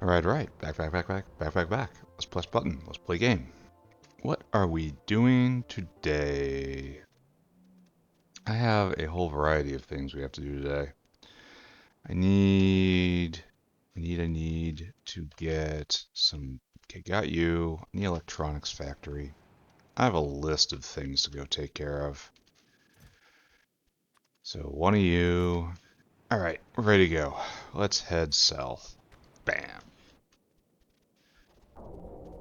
Alright, right. Back. Let's press button. Let's play game. What are we doing today? I have a whole variety of things we have to do today. I need to get some. Okay, got you. In the electronics factory. I have a list of things to go take care of. So one of you. Alright, we're ready to go. Let's head south. Bam.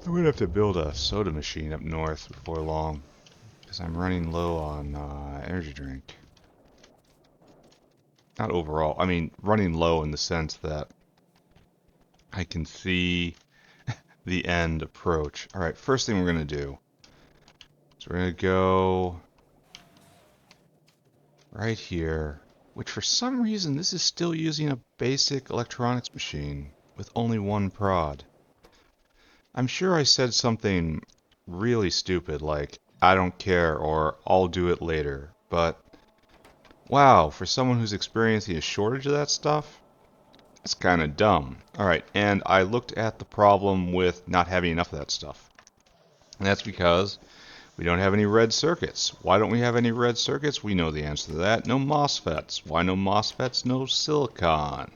I'm gonna have to build a soda machine up north before long, because I'm running low on energy drink. Not overall, I mean running low in the sense that I can see the end approach. Alright, first thing we're gonna do is we're gonna go right here, which for some reason this is still using a basic electronics machine with only one prod. I'm sure I said something really stupid like, I don't care or I'll do it later, but wow, for someone who's experiencing a shortage of that stuff, that's kind of dumb. Alright, and I looked at the problem with not having enough of that stuff. And that's because we don't have any red circuits. Why don't we have any red circuits? We know the answer to that. No MOSFETs. Why no MOSFETs? No silicon.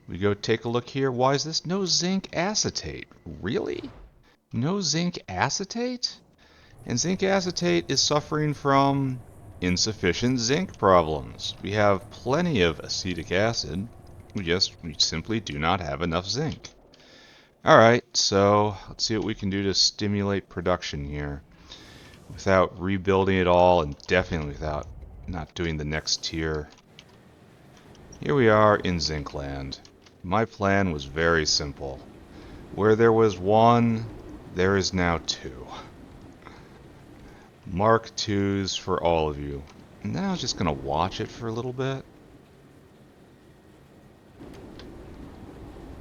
We go take a look here. Why is this? No zinc acetate. Really? No zinc acetate? And zinc acetate is suffering from insufficient zinc problems. We have plenty of acetic acid. We simply do not have enough zinc. Alright, so let's see what we can do to stimulate production here without rebuilding it all and definitely without not doing the next tier. Here we are in zinc land. My plan was very simple. Where there was one, there is now two. Mark IIs for all of you. And then I was just going to watch it for a little bit.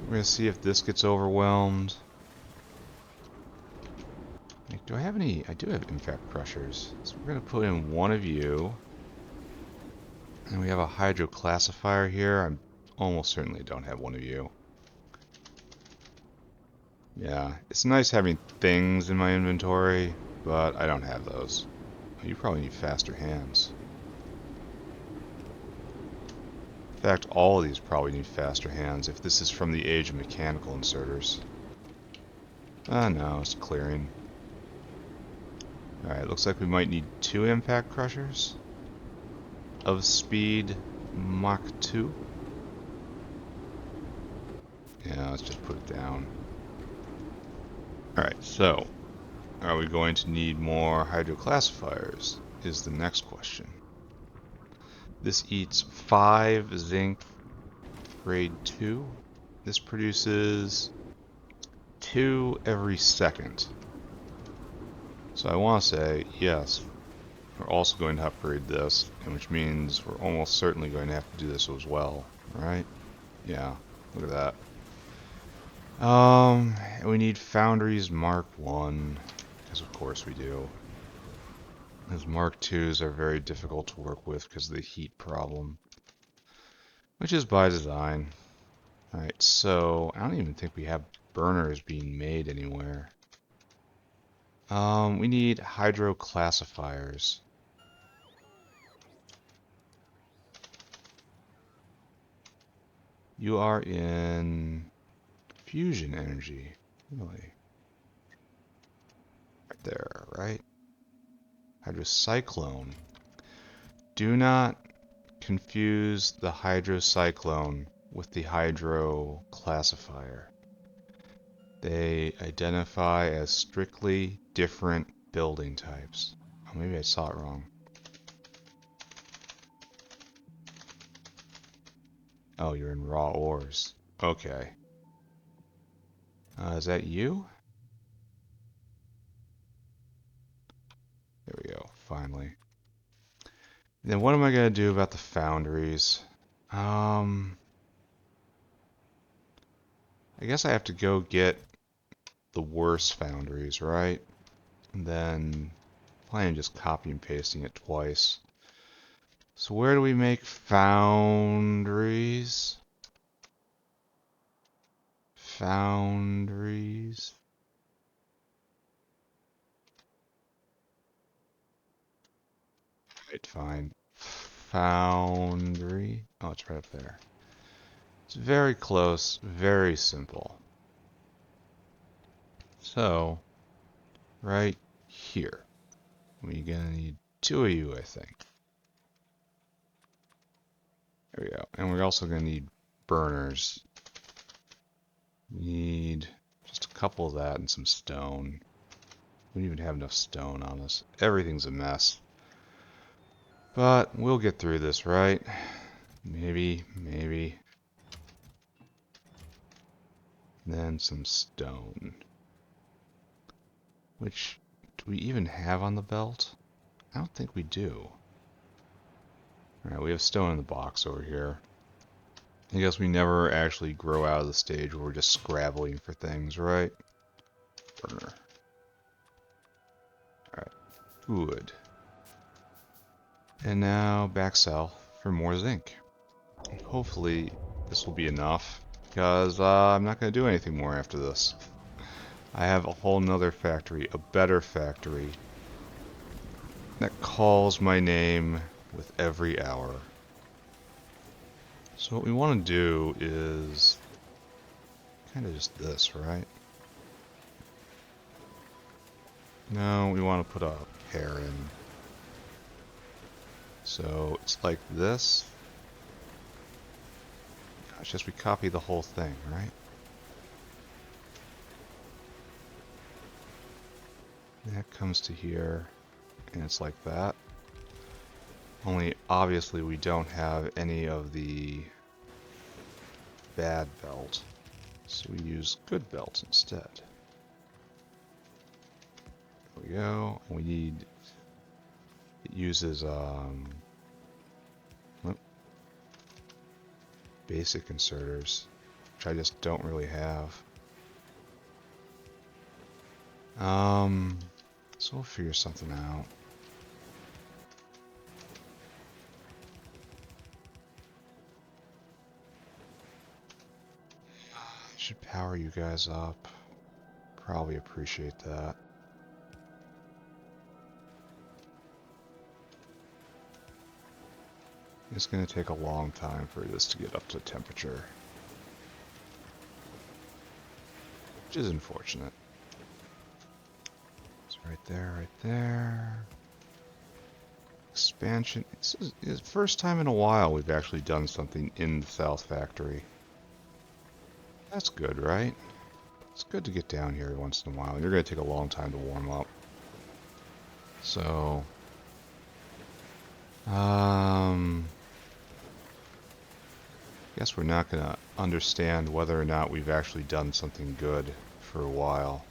We're going to see if this gets overwhelmed. Do I have any? I do have impact crushers. So we're going to put in one of you. And we have a hydro classifier here. I almost certainly don't have one of you. Yeah, it's nice having things in my inventory, but I don't have those. You probably need faster hands. In fact, all of these probably need faster hands if this is from the age of mechanical inserters. Ah, no, it's clearing. Alright, looks like we might need 2 impact crushers of speed Mach 2. Yeah, let's just put it down. Alright, so are we going to need more hydroclassifiers is the next question. This eats 5 zinc grade 2. This produces 2 every second. So I want to say, yes, we're also going to upgrade this, which means we're almost certainly going to have to do this as well, right? Yeah, look at that. We need foundries Mark 1, because of course we do. Those Mark 2s are very difficult to work with because of the heat problem, which is by design. Alright, so I don't even think we have burners being made anywhere. We need hydro classifiers. You are in fusion energy, really. Right there, right? Hydrocyclone. Do not confuse the hydrocyclone with the hydro classifier. They identify as strictly different building types. Oh, maybe I saw it wrong. Oh, you're in raw ores. Okay. Is that you? There we go, finally. Then what am I going to do about the foundries? I guess I have to go get the worst foundries, right? And then plan on just copy and pasting it twice. So where do we make foundries? foundries. Right, fine. Foundry. Oh, it's right up there. It's very close, very simple. So, right here. We're gonna need two of you, I think. There we go. And we're also gonna need burners. Need just a couple of that and some stone. We don't even have enough stone on us. Everything's a mess. But we'll get through this, right? Maybe, maybe. Then some stone. Which, do we even have on the belt? I don't think we do. Alright, we have stone in the box over here. I guess we never actually grow out of the stage where we're just scrabbling for things, right? Burner. Alright, good. And now back south for more zinc. Hopefully this will be enough, because I'm not going to do anything more after this. I have a whole nother factory, a better factory, that calls my name with every hour. So what we want to do is kind of just this, right? No, we want to put a pair in. So it's like this. Gosh, just we copy the whole thing, right? And that comes to here, and it's like that. Only obviously we don't have any of the bad belt, so we use good belt instead. There we go. We need, it uses basic inserters, which I just don't really have. So we'll figure something out. Should power you guys up. Probably appreciate that. It's going to take a long time for this to get up to temperature, which is unfortunate. It's right there, right there. Expansion. This is the first time in a while we've actually done something in the South Factory. That's good, right? It's good to get down here once in a while. You're going to take a long time to warm up. So, guess we're not going to understand whether or not we've actually done something good for a while.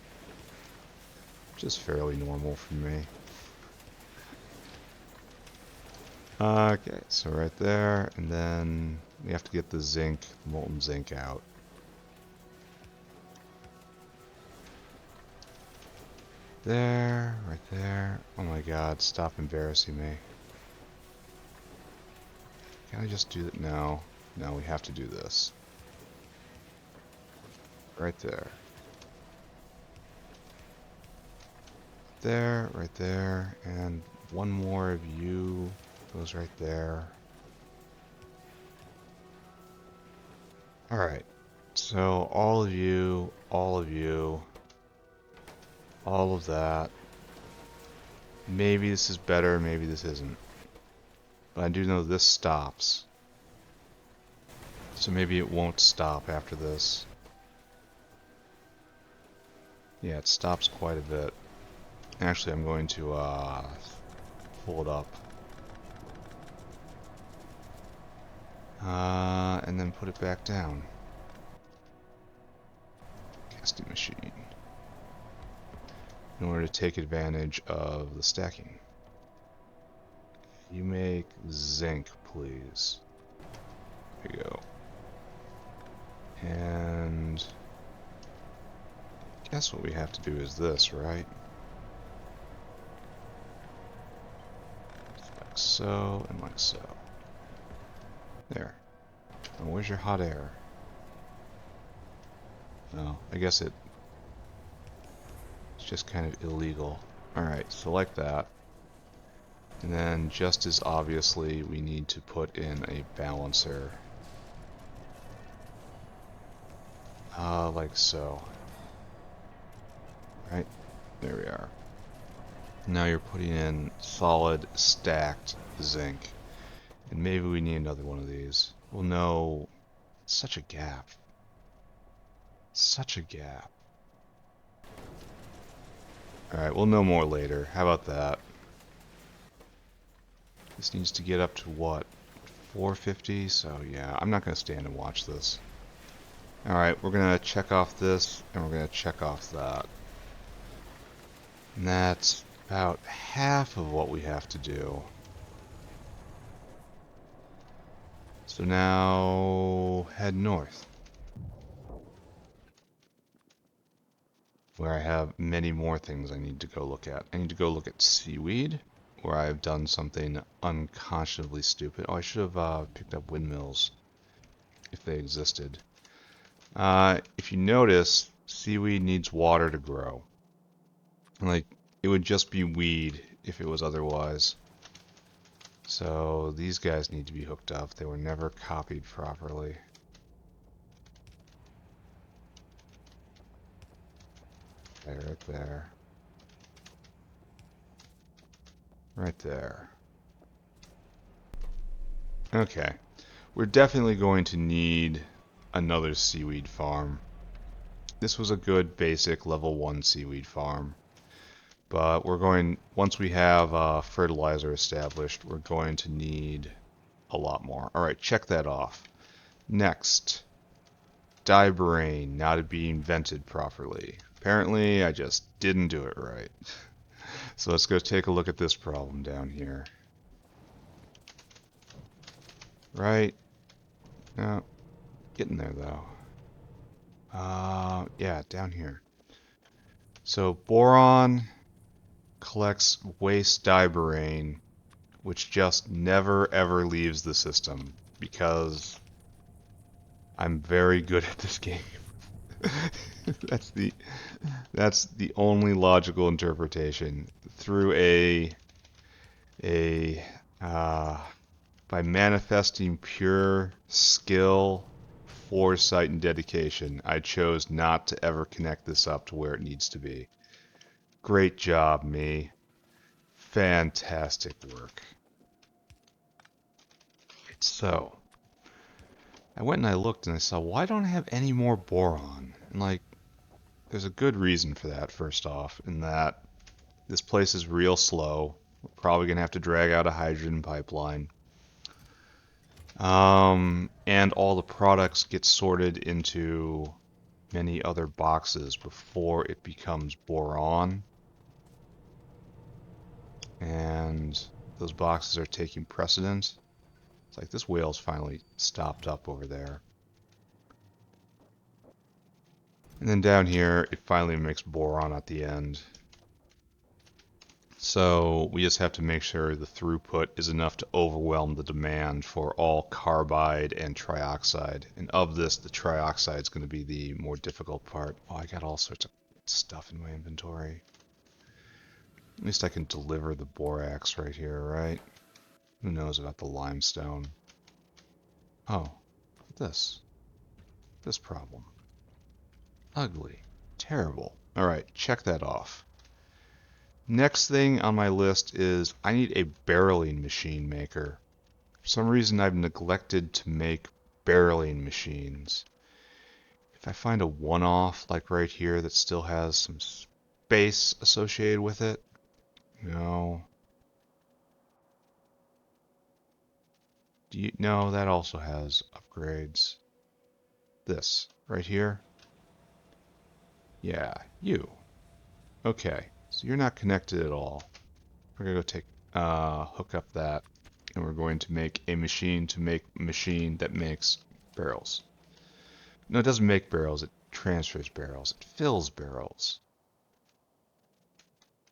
Which is fairly normal for me. Okay, so right there, and then we have to get the zinc, molten zinc out. There, right there. Oh my god, stop embarrassing me. Can I just do that? No. No, we have to do this. Right there. There, right there, and one more of you goes right there. Alright, so all of you, all of you, all of that. Maybe this is better, maybe this isn't. But I do know this stops. So maybe it won't stop after this. Yeah, it stops quite a bit. Actually, I'm going to pull it up. And then put it back down. Casting machine. In order to take advantage of the stacking. You make zinc, please. There you go. And guess what we have to do is this, right? Like so, and like so. There. And where's your hot air? No, I guess it's just kind of illegal. Alright, select that. And then just as obviously we need to put in a balancer. Like so. Right, there we are. Now you're putting in solid stacked zinc. And maybe we need another one of these. Well, no, such a gap. Such a gap. Alright, we'll know more later. How about that? This needs to get up to what? 450? So yeah, I'm not going to stand and watch this. Alright, we're going to check off this, and we're going to check off that. And that's about half of what we have to do. So now head north, where I have many more things I need to go look at. I need to go look at seaweed, where I've done something unconscionably stupid. Oh, I should have picked up windmills if they existed. If you notice, seaweed needs water to grow. Like, it would just be weed if it was otherwise. So these guys need to be hooked up. They were never copied properly. Okay, right there. Right there. Okay. We're definitely going to need another seaweed farm. This was a good basic level 1 seaweed farm. But we're going, once we have fertilizer established, we're going to need a lot more. Alright, check that off. Next, diborane not to be invented properly. Apparently, I just didn't do it right. So let's go take a look at this problem down here. Right? No, getting there though. Yeah, down here. So boron collects waste diborane, which just never ever leaves the system because I'm very good at this game. that's the only logical interpretation through a by manifesting pure skill, foresight, and dedication. I chose not to ever connect this up to where it needs to be. Great job, me. Fantastic work. So, I went and I looked and I saw, why don't I have any more boron? And like, there's a good reason for that, first off, in that this place is real slow. We're probably going to have to drag out a hydrogen pipeline. And all the products get sorted into many other boxes before it becomes boron. And those boxes are taking precedence. It's like this whale's finally stopped up over there. And then down here, it finally makes boron at the end. So we just have to make sure the throughput is enough to overwhelm the demand for all carbide and trioxide. And of this, the trioxide is going to be the more difficult part. Oh, I got all sorts of stuff in my inventory. At least I can deliver the borax right here, right? Who knows about the limestone? Oh, this. This problem. Ugly. Terrible. Alright, check that off. Next thing on my list is I need a barreling machine maker. For some reason I've neglected to make barreling machines. If I find a one-off like right here that still has some space associated with it, no. No, that also has upgrades. This, right here. Yeah, you. Okay, so you're not connected at all. We're gonna go hook up that, and we're going to make a machine that makes barrels. No, it doesn't make barrels, it transfers barrels. It fills barrels.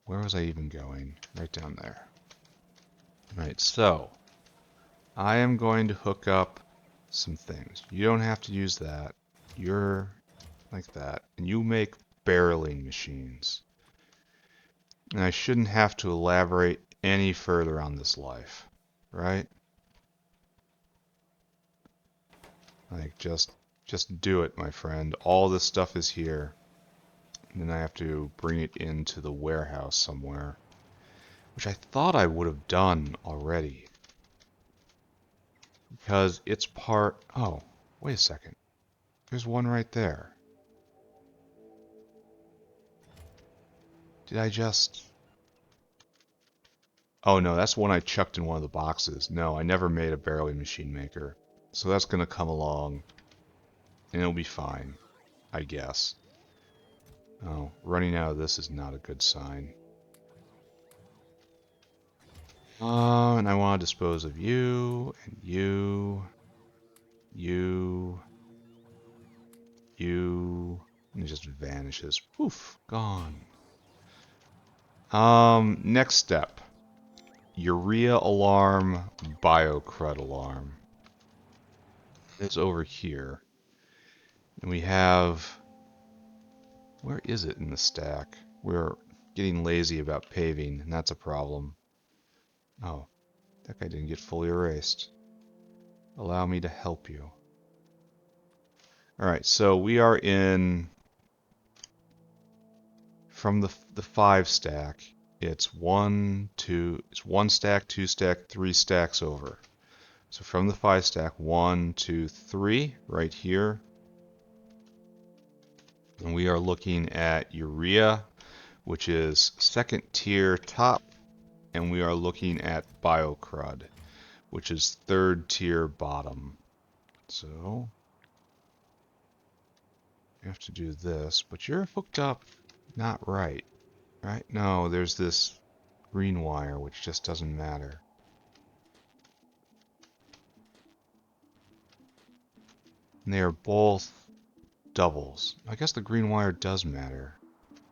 Where was I even going? Right down there. Right, so I am going to hook up some things. You don't have to use that. You're like that. And you make barreling machines. And I shouldn't have to elaborate any further on this life, right? Like, just do it, my friend. All this stuff is here. And then I have to bring it into the warehouse somewhere, which I thought I would have done already. Because it's part... Oh, wait a second. There's one right there. Did I just... Oh no, that's one I chucked in one of the boxes. No, I never made a barreling machine maker. So that's going to come along, and it'll be fine, I guess. Oh, running out of this is not a good sign. And I want to dispose of you, and you, and it just vanishes. Poof, gone. Next step. Urea alarm, biocrud alarm. It's over here. And we have... Where is it in the stack? We're getting lazy about paving, and that's a problem. Oh, that guy didn't get fully erased. Allow me to help you. Alright, so we are in... From the 5 stack, it's 1 stack, 2 stack, 3 stacks over. So from the 5 stack, 1, 2, 3, right here. And we are looking at urea, which is 2nd tier top, and we are looking at biocrud, which is 3rd tier bottom. So you have to do this, but you're hooked up not right, right? No, there's this green wire, which just doesn't matter. And they are both doubles. I guess the green wire does matter.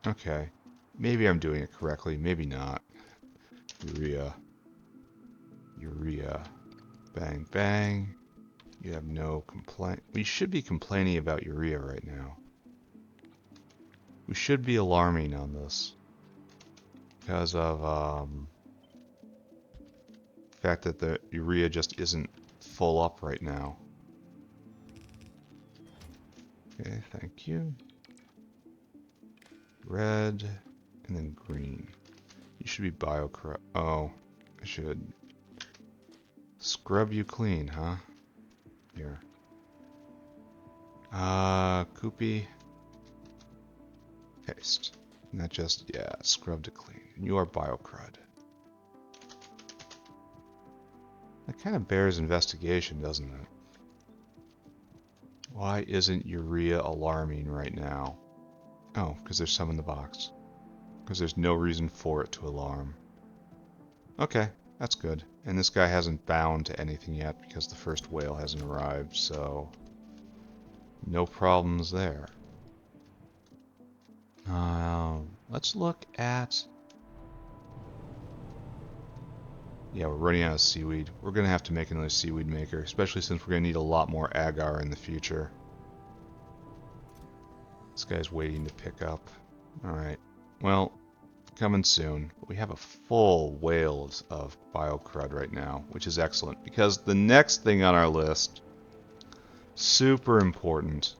Okay. Maybe I'm doing it correctly, maybe not. Urea. Urea. Bang, bang. You have no complaint. We should be complaining about urea right now. We should be alarming on this. Because of the fact that the urea just isn't full up right now. Okay, thank you. Red, and then green. You should be biocrud. Oh, I should scrub you clean, huh? Here. Koopy. Paste. Not just, yeah, scrub to clean. You are biocrud. That kind of bears investigation, doesn't it? Why isn't urea alarming right now? Oh, because there's some in the box. Because there's no reason for it to alarm. Okay, that's good. And this guy hasn't bound to anything yet because the first whale hasn't arrived, so... No problems there. Let's look at... Yeah, we're running out of seaweed. We're going to have to make another seaweed maker, especially since we're going to need a lot more agar in the future. This guy's waiting to pick up. Alright, well, coming soon. We have a full whale of biocrud right now, which is excellent, because the next thing on our list, super important,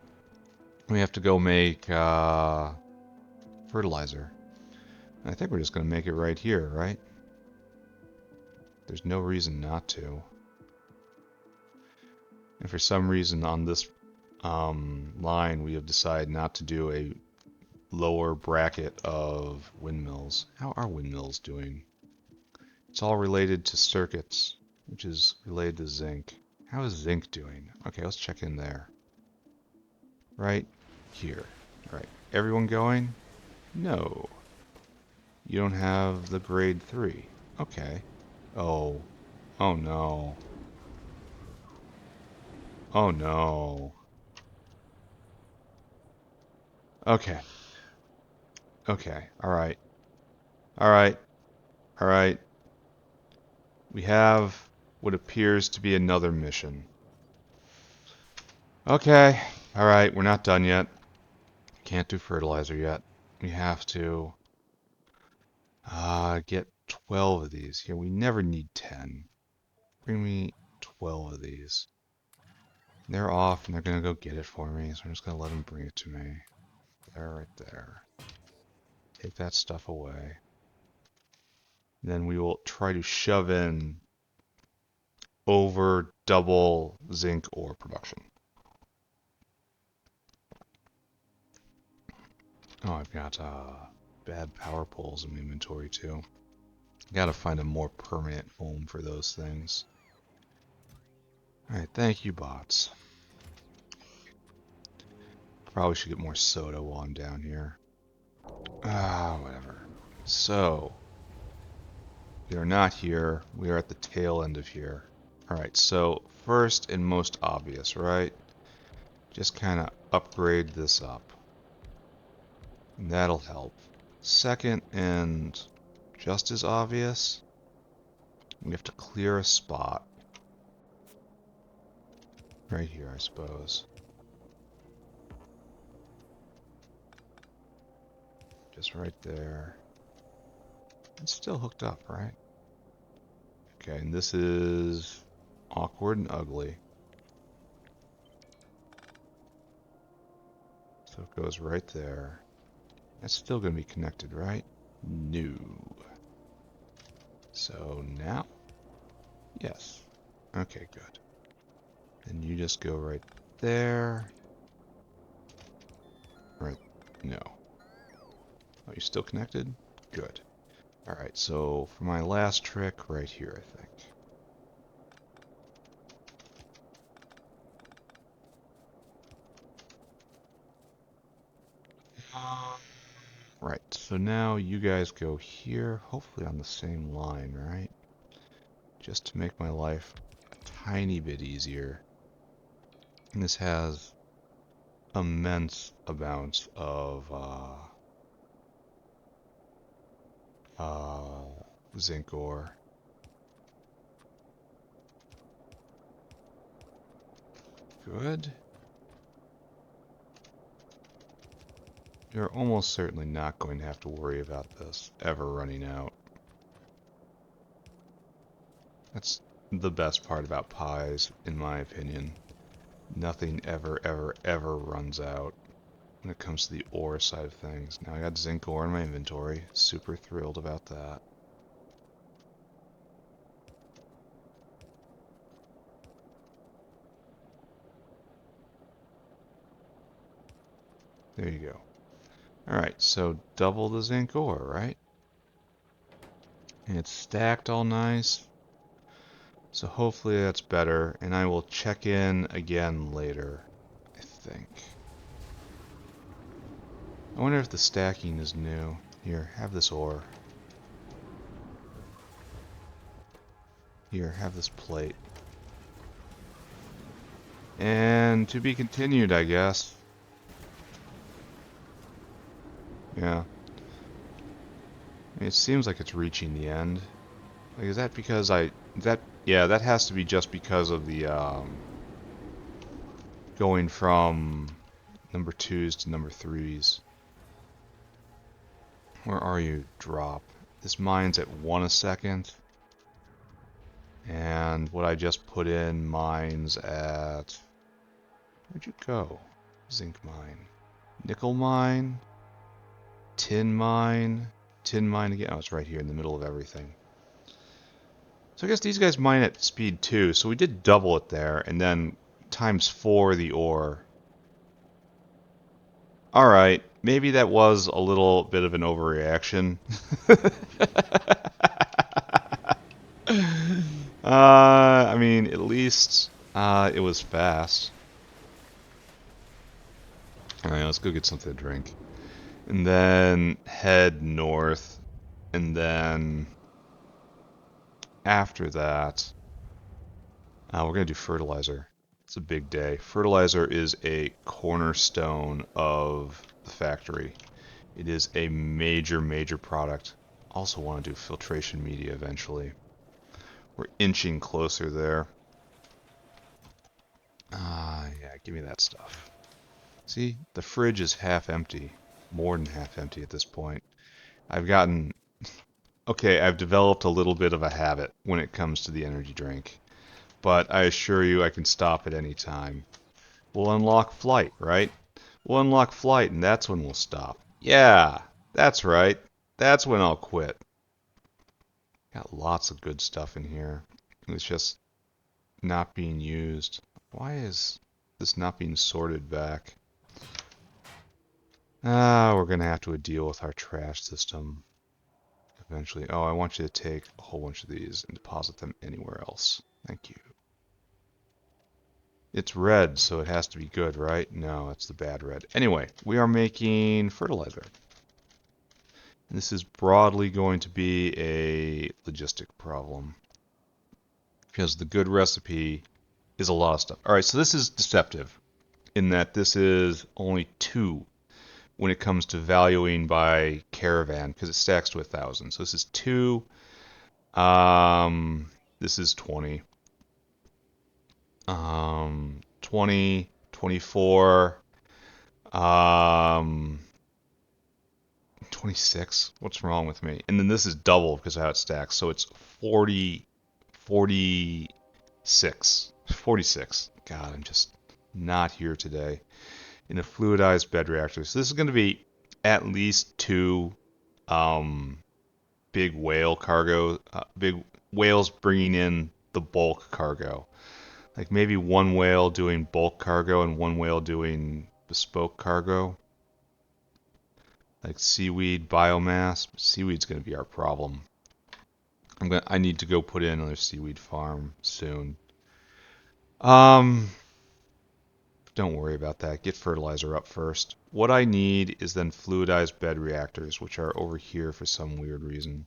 we have to go make fertilizer. And I think we're just going to make it right here, right? There's no reason not to. And for some reason on this line, we have decided not to do a lower bracket of windmills. How are windmills doing? It's all related to circuits, which is related to zinc. How is zinc doing? Okay, let's check in there. Right here. Right. Everyone going? No. You don't have the grade 3. Okay. Oh. Oh no. Oh no. Okay. Okay. Alright. Alright. Alright. We have what appears to be another mission. Okay. Alright, we're not done yet. Can't do fertilizer yet. We have to get 12 of these. Here, we never need 10. Bring me 12 of these. They're off, and they're going to go get it for me, so I'm just going to let them bring it to me. There, right there. Take that stuff away. Then we will try to shove in over double zinc ore production. Oh, I've got bad power poles in my inventory too. Gotta find a more permanent home for those things. Alright, thank you, bots. Probably should get more soda while I'm down here. Whatever. So, we are not here. We are at the tail end of here. Alright, so first and most obvious, right? Just kind of upgrade this up. And that'll help. Second, and just as obvious, we have to clear a spot. Right here, I suppose. Just right there. It's still hooked up, right? Okay, and this is awkward and ugly. So it goes right there. That's still going to be connected, right? No. So now? Yes. Okay, good. Then you just go right there. Right. No. Oh, you still connected? Good. Alright, so for my last trick, right here, I think. Right, so now you guys go here, hopefully on the same line, right? Just to make my life a tiny bit easier. And this has immense amounts of zinc ore. Good. You're almost certainly not going to have to worry about this ever running out. That's the best part about pies, in my opinion. Nothing ever runs out when it comes to the ore side of things. Now I got zinc ore in my inventory. Super thrilled about that. There you go. Alright, so double the zinc ore, right? And it's stacked all nice. So hopefully that's better, and I will check in again later, I think. I wonder if the stacking is new. Here, have this ore. Here, have this plate. And to be continued, I guess. Yeah. I mean, it seems like it's reaching the end. Like, is that because yeah, that has to be just because of the, going from number 2s to number 3s. Where are you? Drop. This mine's at 1 a second. And what I just put in mines at... Where'd you go? Zinc mine. Nickel mine. Tin mine. Tin mine again. Oh, it's right here in the middle of everything. So I guess these guys mine at speed 2. So we did double it there. And then times 4 the ore. Alright. Maybe that was a little bit of an overreaction. I mean, at least it was fast. Alright, let's go get something to drink. And then head north. And then after that, we're going to do fertilizer. It's a big day. Fertilizer is a cornerstone of the factory. It is a major product. Also want to do filtration media eventually. We're inching closer there. Yeah, give me that stuff. See, the fridge is half empty. More than half empty at this point. I've gotten... Okay, I've developed a little bit of a habit when it comes to the energy drink. But I assure you I can stop at any time. We'll unlock flight, right? We'll unlock flight, and that's when we'll stop. Yeah, that's right. That's when I'll quit. Got lots of good stuff in here. It's just not being used. Why is this not being sorted back? We're going to have to deal with our trash system eventually. Oh, I want you to take a whole bunch of these and deposit them anywhere else. Thank you. It's red, so it has to be good, right? No, it's the bad red. Anyway, we are making fertilizer. And this is broadly going to be a logistic problem. Because the good recipe is a lot of stuff. Alright, so this is deceptive in that this is only 2 when it comes to valuing by caravan, because it stacks to 1,000. So this is 2. This is 20. 20, 24, 26. What's wrong with me? And then this is double because of how it stacks. So it's 40, 46. 46. God, I'm just not here today. In a fluidized bed reactor. So this is going to be at least 2 big whale cargo, big whales bringing in the bulk cargo. Like maybe 1 whale doing bulk cargo and 1 whale doing bespoke cargo. Like seaweed biomass. Seaweed's going to be our problem. I need to go put in another seaweed farm soon. Don't worry about that. Get fertilizer up first. What I need is then fluidized bed reactors, which are over here for some weird reason.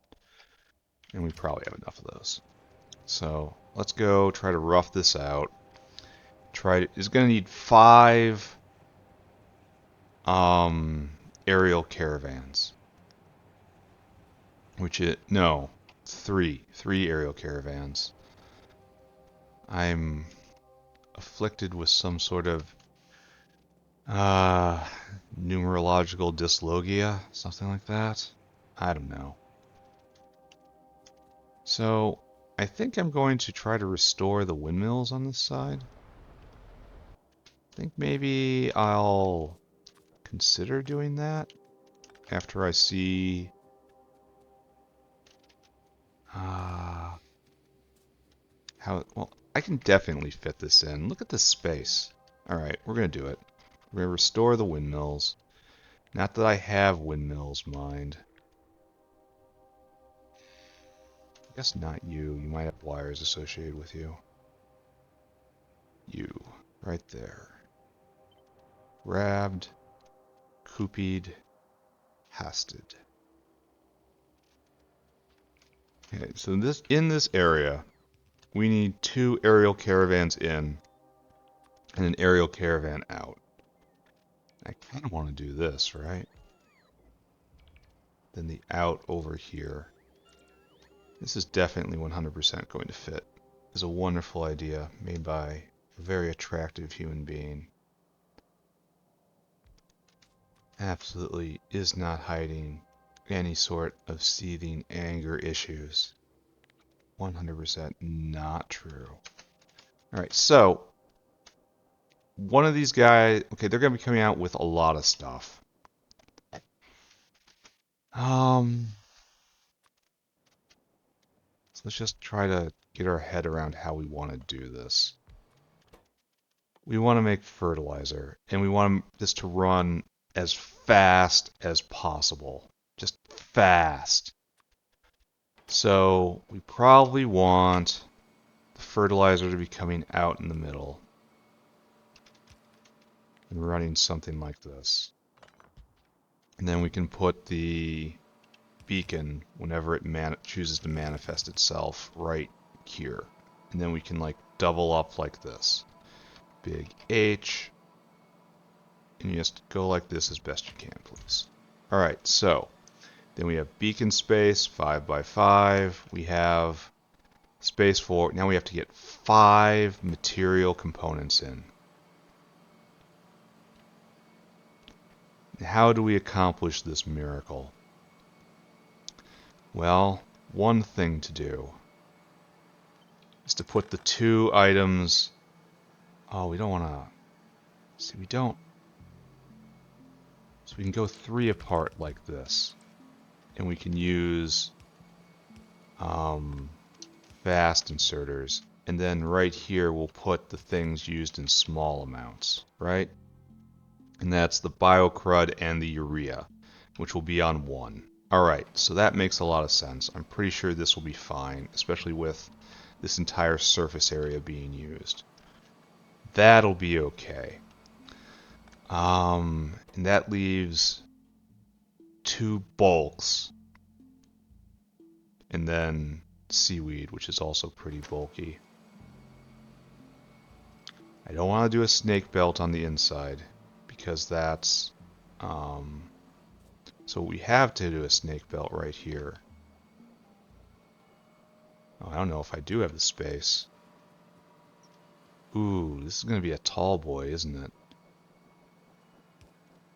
And we probably have enough of those. So let's go try to rough this out. It's going to need 5 aerial caravans. No, 3 aerial caravans. I'm afflicted with some sort of numerological dyslogia, something like that. I don't know. So I think I'm going to try to restore the windmills on this side. I think maybe I'll consider doing that after I see how, well, I can definitely fit this in. Look at this space. Alright, we're going to do it. We're going to restore the windmills. Not that I have windmills mined. I guess not you. You might have wires associated with you. You. Right there. Grabbed. Copied. Hasted. Okay, so in this area, we need 2 aerial caravans in and an aerial caravan out. I kind of want to do this, right? Then the out over here. This is definitely 100% going to fit. It's a wonderful idea made by a very attractive human being. Absolutely is not hiding any sort of seething anger issues. 100% not true. Alright, so one of these guys, okay, they're going to be coming out with a lot of stuff. So let's just try to get our head around how we want to do this. We want to make fertilizer, and we want this to run as fast as possible. Just fast. So we probably want the fertilizer to be coming out in the middle and running something like this. And then we can put the beacon whenever it chooses to manifest itself right here. And then we can like double up like this. Big H. And you just go like this as best you can, please. Alright, so then we have beacon space, 5 by 5. We have space for, now we have to get 5 material components in. How do we accomplish this miracle? Well, one thing to do is to put the two items... Oh, we don't want to... See, we don't... So we can go 3 apart like this. And we can use fast inserters. And then right here we'll put the things used in small amounts, right? And that's the biocrud and the urea, which will be on 1. Alright, so that makes a lot of sense. I'm pretty sure this will be fine, especially with this entire surface area being used. That'll be okay. And that leaves 2 bulks. And then seaweed, which is also pretty bulky. I don't want to do a snake belt on the inside, because that's... so we have to do a snake belt right here. Oh, I don't know if I do have the space. Ooh, this is going to be a tall boy, isn't it?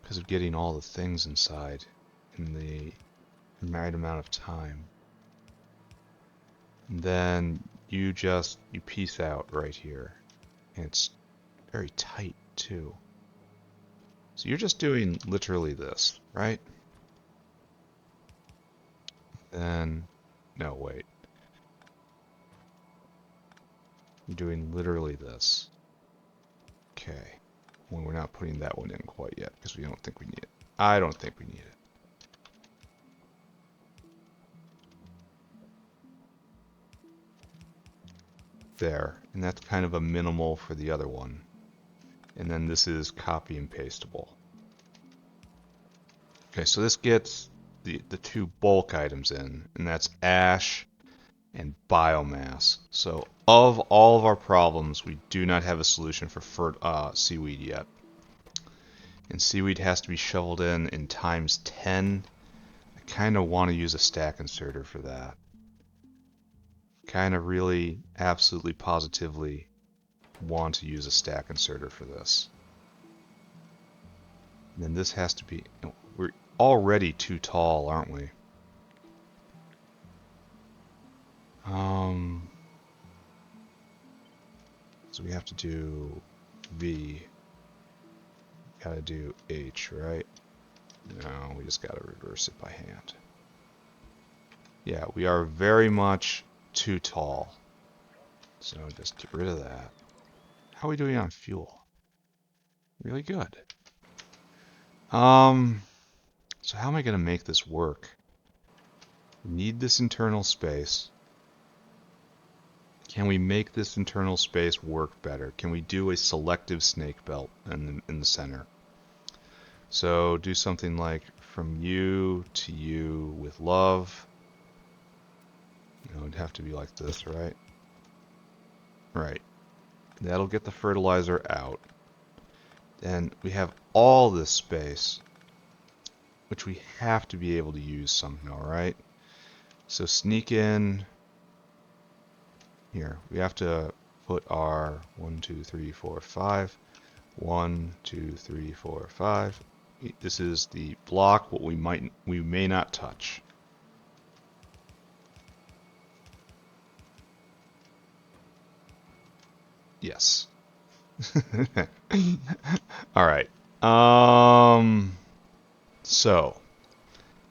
Because of getting all the things inside in the right amount of time. And then you piece out right here. And it's very tight, too. So you're just doing literally this, right? Then, no, wait. You're doing literally this. Okay. Well, we're not putting that one in quite yet because we don't think we need it. I don't think we need it. There. And that's kind of a minimal for the other one. And then this is copy and pastable. Okay, so this gets the 2 bulk items in, and that's ash and biomass. So of all of our problems, we do not have a solution for seaweed yet. And seaweed has to be shoveled in times 10. I kind of want to use a stack inserter for that. Kind of really, absolutely, positively want to use a stack inserter for this. And then this has to be... We're already too tall, aren't we? So we have to do V. Gotta do H, right? No, we just gotta reverse it by hand. Yeah, we are very much too tall. So just get rid of that. How are we doing on fuel? Really good. So how am I gonna make this work? We need this internal space. Can we make this internal space work better? Can we do a selective snake belt in the center? So do something like from you to you with love. You know, it'd have to be like this, right? Right. That'll get the fertilizer out. Then we have all this space, which we have to be able to use somehow, right? So sneak in. Here, we have to put our 1, 2, 3, 4, 5. 1, 2, 3, 4, 5. This is the block what we may not touch. Yes. All right. So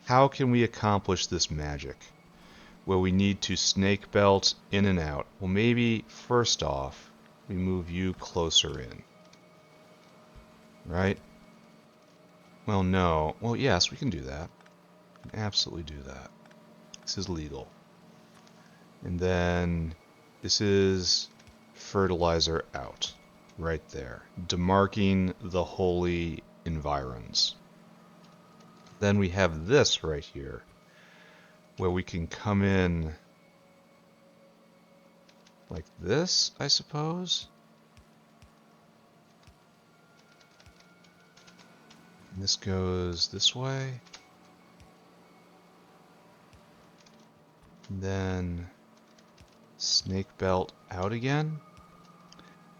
how can we accomplish this magic? Where we need to snake belt in and out. Well, maybe first off, we move you closer in. Right? Well, no. Well, yes, we can do that. We can absolutely do that. This is legal. And then this is fertilizer out. Right there. Demarking the holy environs. Then we have this right here, where we can come in like this, I suppose. And this goes this way. And then snake belt out again.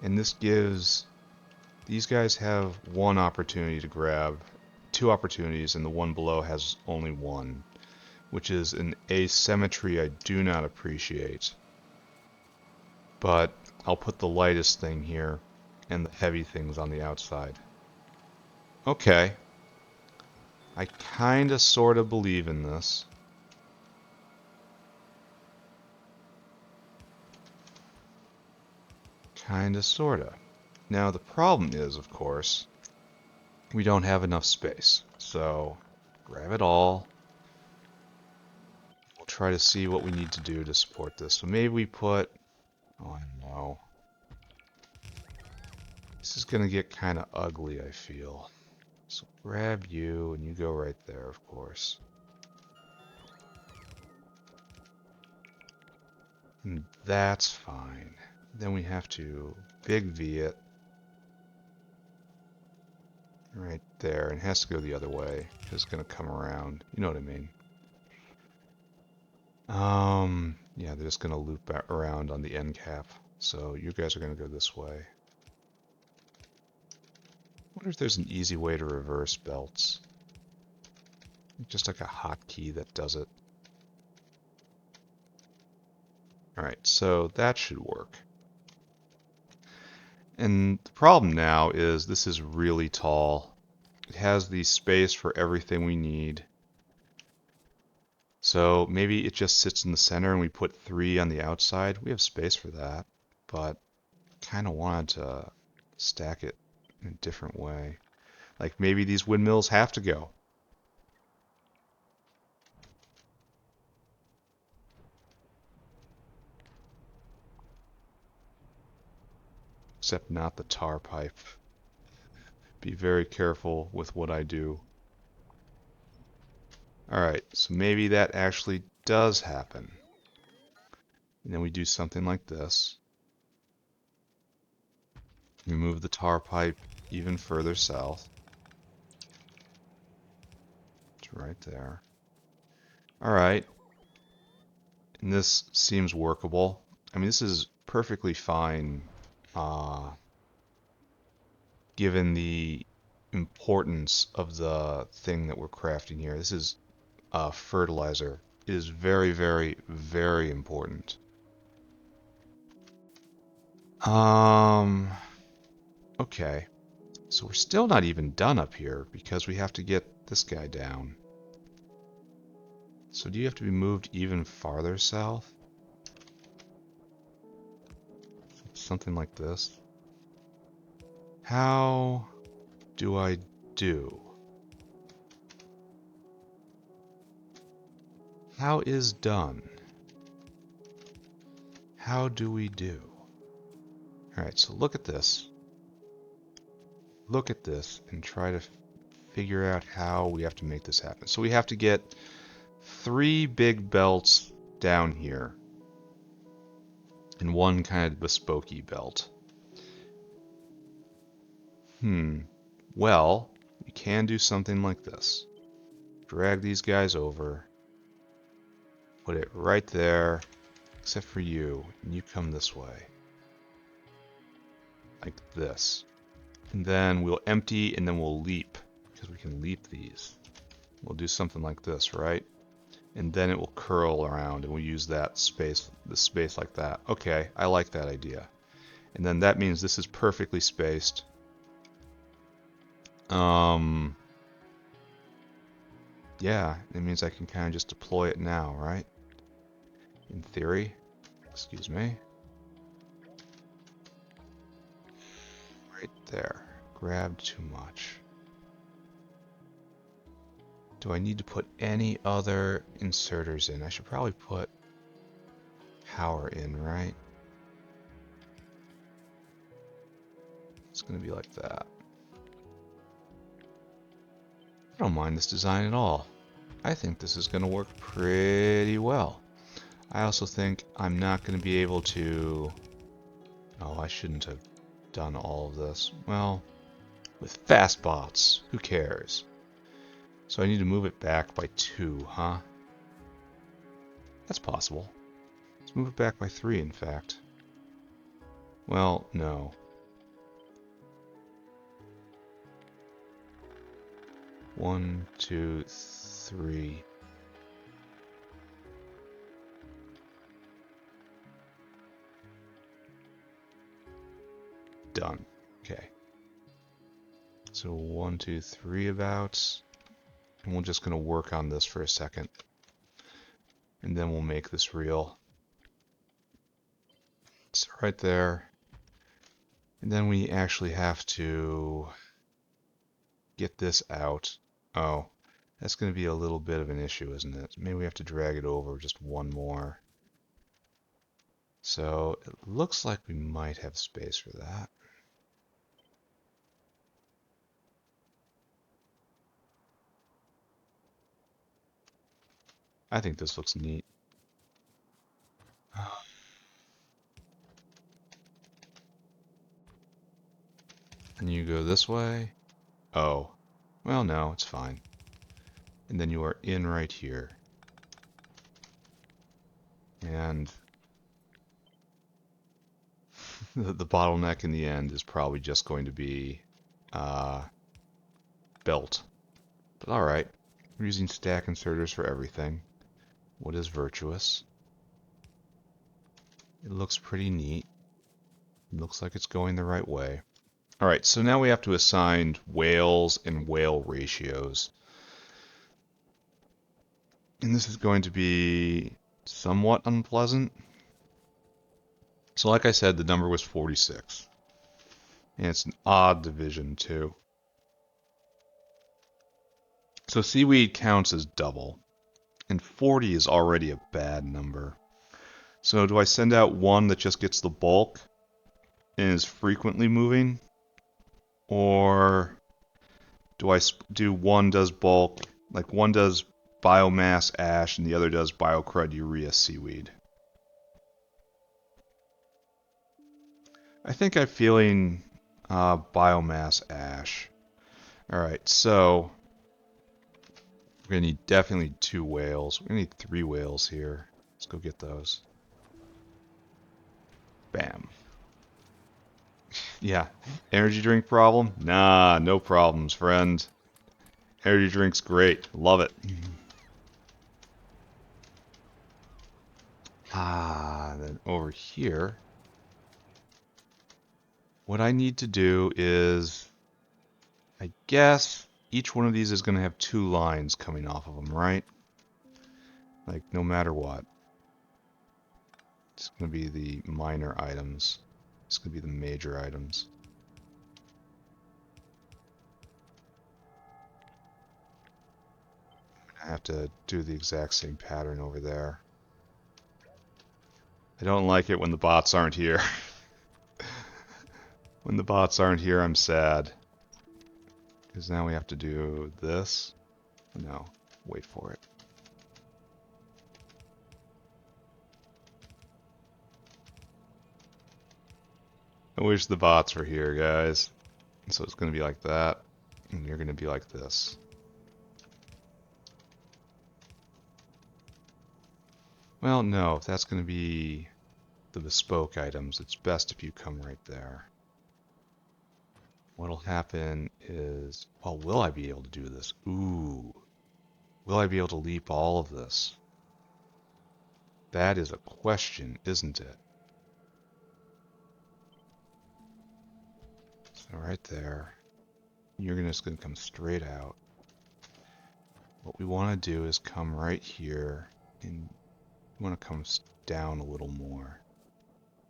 And this gives... These guys have 1 opportunity to grab 2 opportunities, and the one below has only 1, which is an asymmetry I do not appreciate. But I'll put the lightest thing here and the heavy things on the outside. Okay. I kinda sorta believe in this. Kinda sorta. Now the problem is, of course, we don't have enough space. So grab it all. We'll try to see what we need to do to support this. So maybe we put, oh, I don't know. This is gonna get kinda ugly, I feel. So grab you, and you go right there, of course. And that's fine. Then we have to big V it. Right there. And it has to go the other way, because it's going to come around. You know what I mean. Yeah, they're just going to loop back around on the end cap. So you guys are going to go this way. I wonder if there's an easy way to reverse belts. Just like a hotkey that does it. Alright, so that should work. And the problem now is this is really tall. It has the space for everything we need. So maybe it just sits in the center and we put 3 on the outside. We have space for that, but kind of wanted to stack it in a different way. Like maybe these windmills have to go. Except not the tar pipe. Be very careful with what I do. Alright, so maybe that actually does happen. And then we do something like this. We move the tar pipe even further south. It's right there. Alright. And this seems workable. I mean, this is perfectly fine given the importance of the thing that we're crafting here. This is fertilizer. It is very, very, very important. Okay. So we're still not even done up here because we have to get this guy down. So do you have to be moved even farther south? Something like this. How do I do? How is done? How do we do? Alright, so look at this. Look at this and try to figure out how we have to make this happen. So we have to get 3 big belts down here and 1 kind of bespokey belt. Well, we can do something like this. Drag these guys over. Put it right there, except for you. And you come this way. Like this. And then we'll empty and then we'll leap. Because we can leap these. We'll do something like this, right? And then it will curl around and we'll use that space, the space like that. Okay, I like that idea. And then that means this is perfectly spaced. Yeah, it means I can kind of just deploy it now, right? In theory. Excuse me. Right there. Grabbed too much. Do I need to put any other inserters in? I should probably put power in, right? It's going to be like that. I don't mind this design at all. I think this is going to work pretty well. I also think I'm not going to be able to... Oh, I shouldn't have done all of this. Well, with fast bots, who cares? So I need to move it back by 2, huh? That's possible. Let's move it back by 3, in fact. Well, no. 1, 2, 3. Done. Okay. So 1, 2, 3 about. And we're just going to work on this for a second. And then we'll make this real. So right there. And then we actually have to get this out. Oh, that's going to be a little bit of an issue, isn't it? Maybe we have to drag it over just one more. So it looks like we might have space for that. I think this looks neat. And you go this way. Oh, well, no, it's fine. And then you are in right here. And the bottleneck in the end is probably just going to be belt. But alright, we're using stack inserters for everything. What is virtuous? It looks pretty neat. It looks like it's going the right way. Alright, so now we have to assign whales and whale ratios. And this is going to be somewhat unpleasant. So like I said, the number was 46. And it's an odd division too. So seaweed counts as double. And 40 is already a bad number. So do I send out one that just gets the bulk and is frequently moving? Or do I do one does bulk, like one does biomass ash and the other does biocrud urea seaweed? I think I'm feeling biomass ash. Alright, so we're going to need definitely 2 whales. We're going to need 3 whales here. Let's go get those. Bam. Yeah. Energy drink problem? Nah, no problems, friend. Energy drink's great. Love it. Then over here, what I need to do is, I guess, each one of these is going to have 2 lines coming off of them, right? Like, no matter what. It's going to be the minor items. It's going to be the major items. I have to do the exact same pattern over there. I don't like it when the bots aren't here. When the bots aren't here, I'm sad. Because now we have to do this. No, wait for it. I wish the bots were here, guys. So it's going to be like that, and you're going to be like this. Well, no, if that's going to be the bespoke items, it's best if you come right there. What'll happen is, well, will I be able to do this? Ooh. Will I be able to leap all of this? That is a question, isn't it? So right there, you're just going to come straight out. What we want to do is come right here, and we want to come down a little more.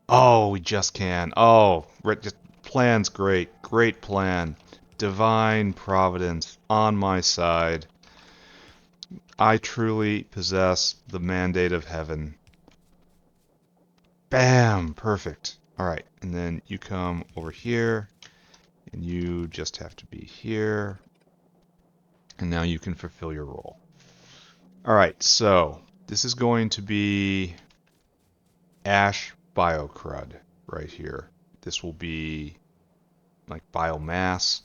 Oh, we just can. Oh, just plan's great. Great plan. Divine providence on my side. I truly possess the mandate of heaven. Bam! Perfect. Alright, and then you come over here, and you just have to be here. And now you can fulfill your role. Alright, so this is going to be ash biocrud right here. This will be like biomass.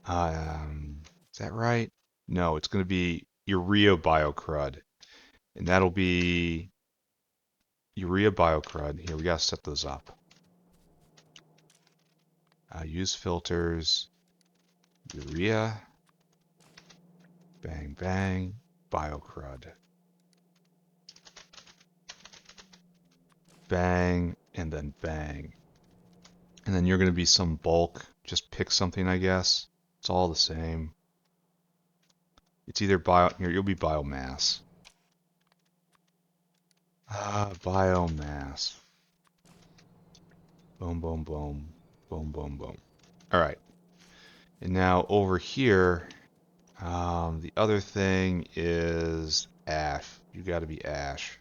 Is that right? No, it's going to be urea biocrud. And that'll be urea biocrud. Here, we got to set those up. Use filters, urea, Bang, bang. Biocrud. Bang, and then bang. And then you're going to be some bulk. Just pick something, I guess. It's all the same. It's either you'll be biomass. Biomass. Boom, boom, boom. Boom, boom, boom. All right. And now over here, the other thing is ash. You got to be ash.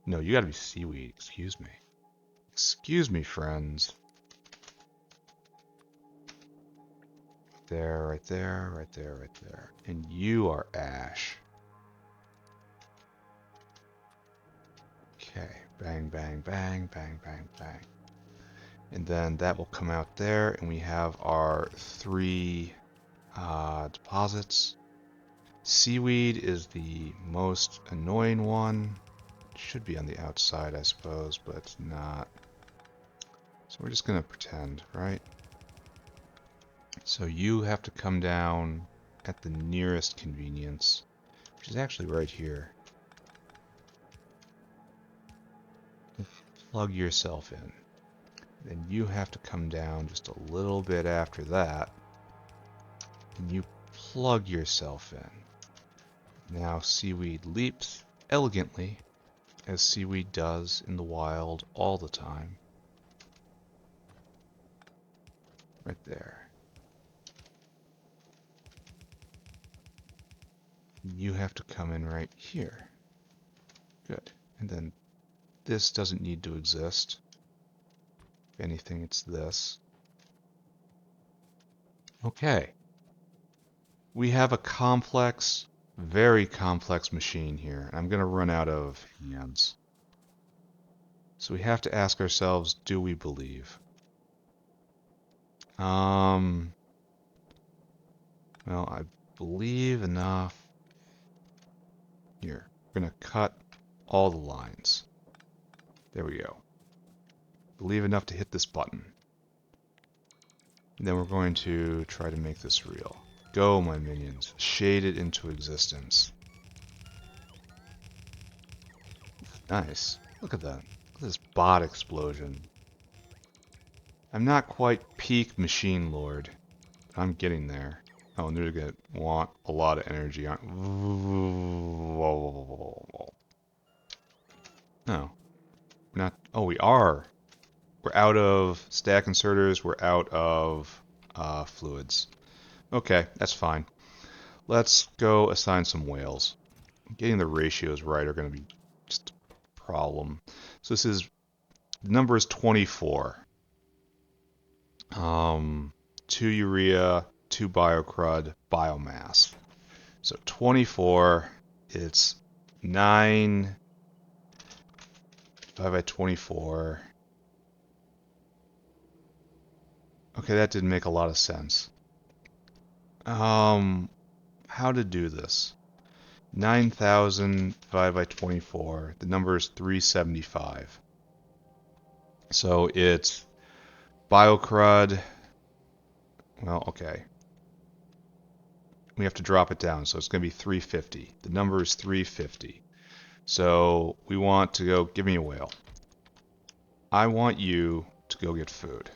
No, you got to be seaweed. Excuse me. Excuse me, friends. There, right there, right there, right there. And you are ash. Okay. Bang, bang, bang, bang, bang, bang. And then that will come out there, and we have our 3 deposits. Seaweed is the most annoying one. It should be on the outside, I suppose, but it's not. So we're just going to pretend, right? So you have to come down at the nearest convenience, which is actually right here. Plug yourself in. Then you have to come down just a little bit after that, and you plug yourself in. Now seaweed leaps elegantly, as seaweed does in the wild all the time. Right there. You have to come in right here. Good. And then this doesn't need to exist. If anything, it's this. Okay. We have a complex, very complex machine here. I'm going to run out of hands. So we have to ask ourselves, do we believe? Well, I believe enough. Here, we're going to cut all the lines. There we go. Believe enough to hit this button. And then we're going to try to make this real. Go, my minions. Shade it into existence. Nice. Look at that. Look at this bot explosion. I'm not quite peak machine lord, but I'm getting there. Oh, and they're going to want a lot of energy. No. We're not. Oh, we are. We're out of stack inserters. We're out of fluids. Okay, that's fine. Let's go assign some whales. Getting the ratios right are going to be just a problem. So this is, the number is 24. 2 urea, 2 biocrud, biomass. So 24, it's 9 divided by 24. Okay, that didn't make a lot of sense. How to do this? 9,000 divided by 24. The number is 375. So it's biocrud. Well, okay. We have to drop it down, so it's going to be 350. The number is 350. So we want to go, give me a whale. I want you to go get food.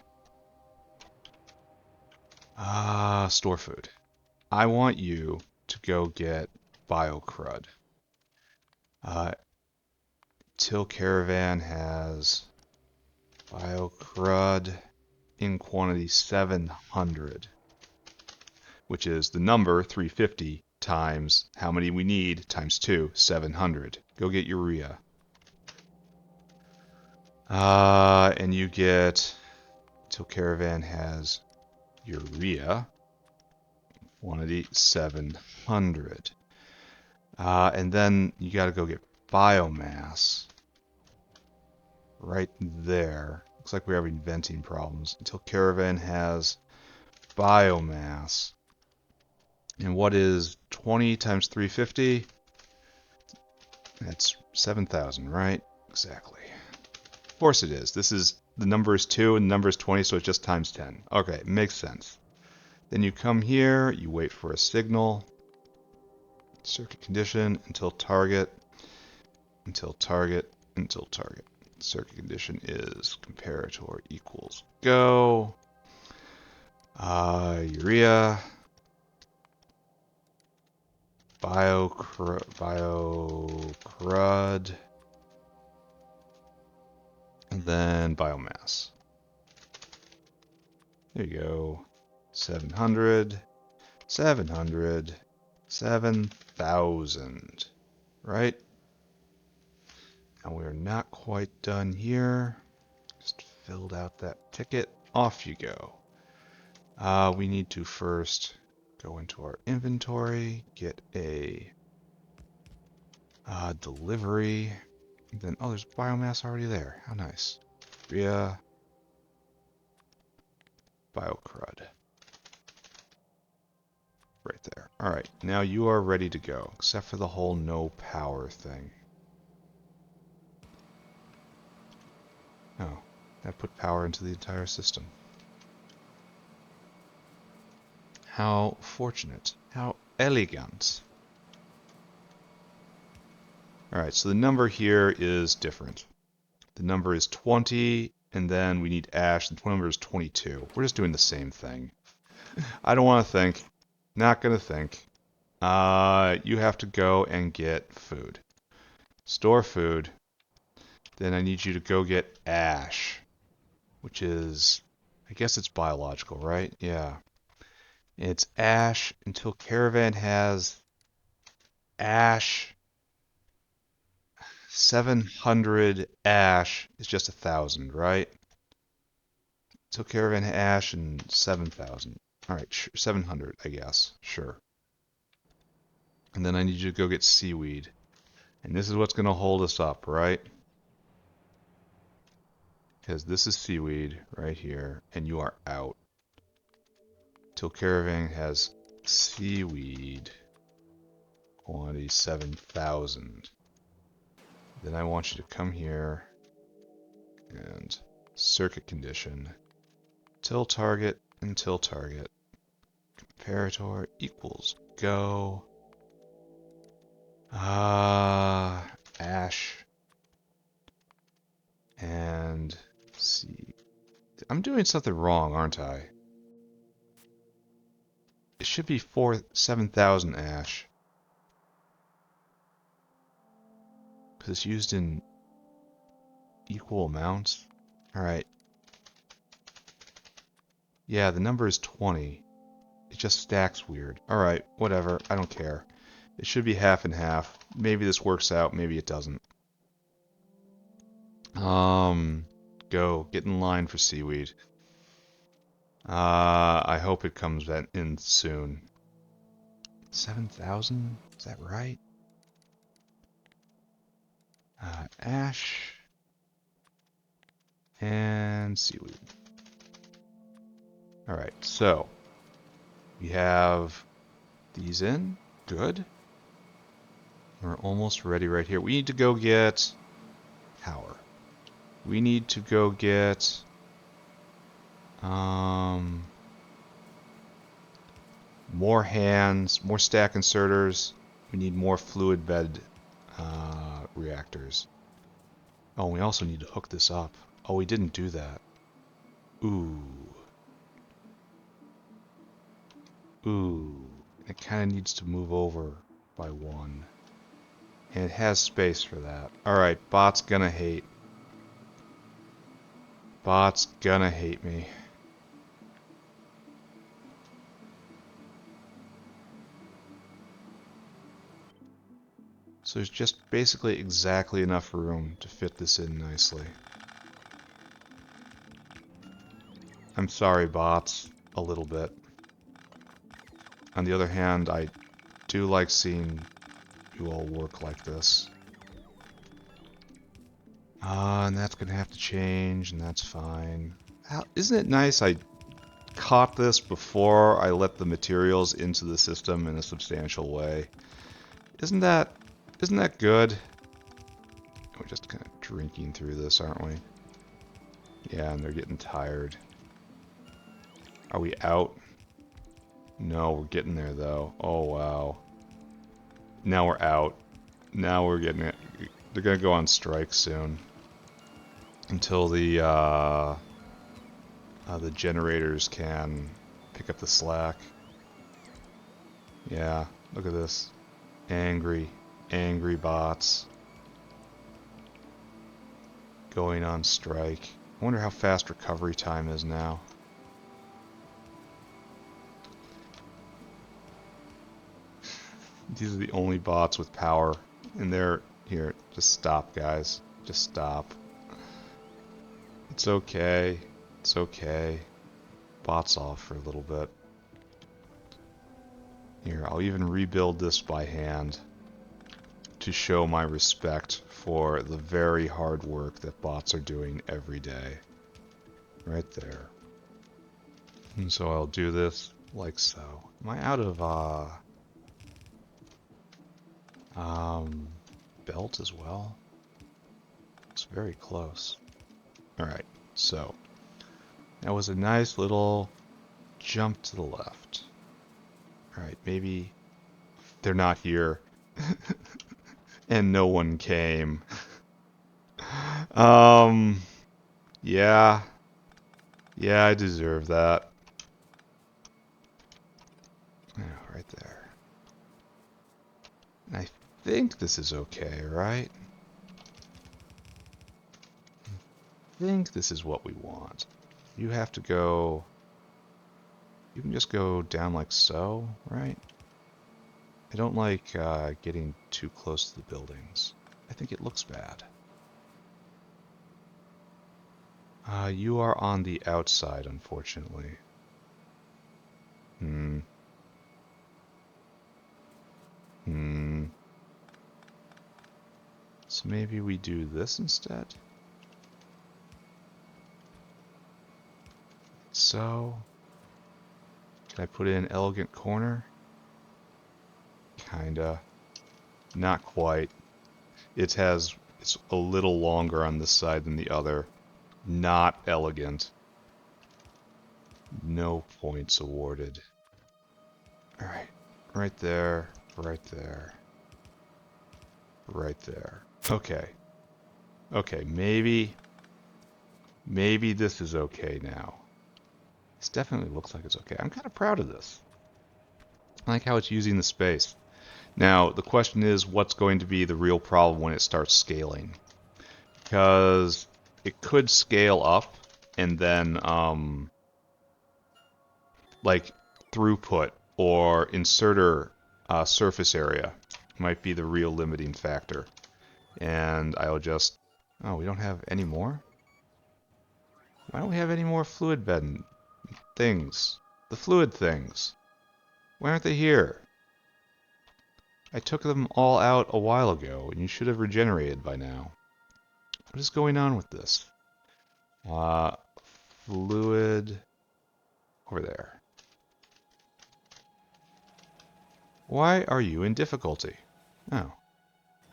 Store food. I want you to go get biocrud. Till Caravan has biocrud in quantity 700, which is the number 350 times how many we need times 2, 700. Go get urea. And you get, Till Caravan has urea, quantity 700. And then you got to go get biomass right there. Looks like we're having venting problems. Until Caravan has biomass. And what is 20 times 350? That's 7,000, right? Exactly. Of course it is. This is, the number is 2 and the number is 20, so it's just times 10. Okay, makes sense. Then you come here, you wait for a signal, circuit condition, until target, until target, until target. Circuit condition is comparator equals go. Urea, biocrud, and then biomass. There you go. 700, 700, 7,000, right? And we're not quite done here. Just filled out that ticket. Off you go. We need to first go into our inventory, get a delivery. Then, oh, there's biomass already there. How nice. Urea, biocrud. Right there. Alright, now you are ready to go, except for the whole no power thing. Oh, that put power into the entire system. How fortunate. How elegant. Alright, so the number here is different. The number is 20, and then we need ash. The number is 22. We're just doing the same thing. I don't want to think. Not going to think. You have to go and get food. Store food. Then I need you to go get ash, which is, I guess it's biological, right? Yeah. It's ash until Caravan has ash. 700 ash is just 1,000, right? So Caravan ash and 7,000. All right, 700, I guess. Sure. And then I need you to go get seaweed. And this is what's going to hold us up, right? Because this is seaweed right here, and you are out. Till Caravan has seaweed quantity 7,000. Then I want you to come here and circuit condition till target until target. Comparator equals go. Ash and see. I'm doing something wrong, aren't I? It should be 7,000 ash. Because it's used in equal amounts. Alright. Yeah, the number is 20. It just stacks weird. Alright, whatever. I don't care. It should be half and half. Maybe this works out, maybe it doesn't. Go. Get in line for seaweed. I hope it comes in soon. 7,000? Is that right? Ash. And seaweed. Alright, so. We have these in. Good. We're almost ready right here. We need to go get power. We need to go get more hands, more stack inserters. We need more fluid bed reactors. Oh, we also need to hook this up. Oh, we didn't do that. Ooh. Ooh. It kind of needs to move over by one. And it has space for that. Alright, bot's gonna hate. Bot's gonna hate me. So there's just basically exactly enough room to fit this in nicely. I'm sorry, bots, a little bit. On the other hand, I do like seeing you all work like this. And that's gonna have to change, and that's fine. Isn't it nice I caught this before I let the materials into the system in a substantial way? Isn't that good? We're just kind of drinking through this, aren't we? Yeah, and they're getting tired. Are we out? No, we're getting there though. Oh wow. Now we're out. Now we're getting it. They're gonna go on strike soon. Until the generators can pick up the slack. Yeah, look at this. Angry bots. Going on strike. I wonder how fast recovery time is now. These are the only bots with power. And they're... Here, just stop, guys. Just stop. It's okay. It's okay. Bots off for a little bit. Here, I'll even rebuild this by hand to show my respect for the very hard work that bots are doing every day. Right there. And so I'll do this like so. Am I out of belt as well? It's very close. Alright, so that was a nice little jump to the left. Alright, maybe they're not here. And no one came. Yeah. Yeah, I deserve that. Oh, right there. And I think this is okay, right? I think this is what we want. You have to go... You can just go down like so, right? I don't like getting too close to the buildings. I think it looks bad. You are on the outside, unfortunately. So maybe we do this instead? So... Can I put in an elegant corner? Kinda. Not quite. It's a little longer on this side than the other. Not elegant. No points awarded. Alright. Right there. Right there. Right there. Okay. Okay, maybe this is okay now. This definitely looks like it's okay. I'm kind of proud of this. I like how it's using the space. Now, the question is, what's going to be the real problem when it starts scaling? Because it could scale up, and then, like, throughput or inserter surface area might be the real limiting factor. And I'll just... Oh, we don't have any more? Why don't we have any more fluid bed things? The fluid things. Why aren't they here? I took them all out a while ago, and you should have regenerated by now. What is going on with this? Fluid... over there. Why are you in difficulty? Oh.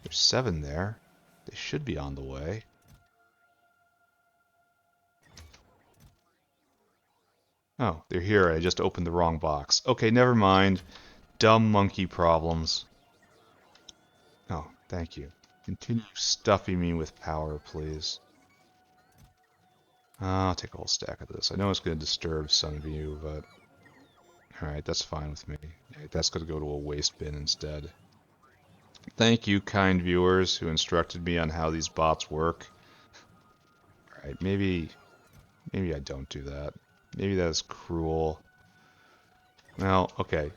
There's 7 there. They should be on the way. Oh, they're here. I just opened the wrong box. Okay, never mind. Dumb monkey problems. Oh, thank you. Continue stuffing me with power, please. I'll take a whole stack of this. I know it's going to disturb some of you, but... Alright, that's fine with me. That's going to go to a waste bin instead. Thank you, kind viewers, who instructed me on how these bots work. Alright, maybe I don't do that. Maybe that is cruel. Well, okay.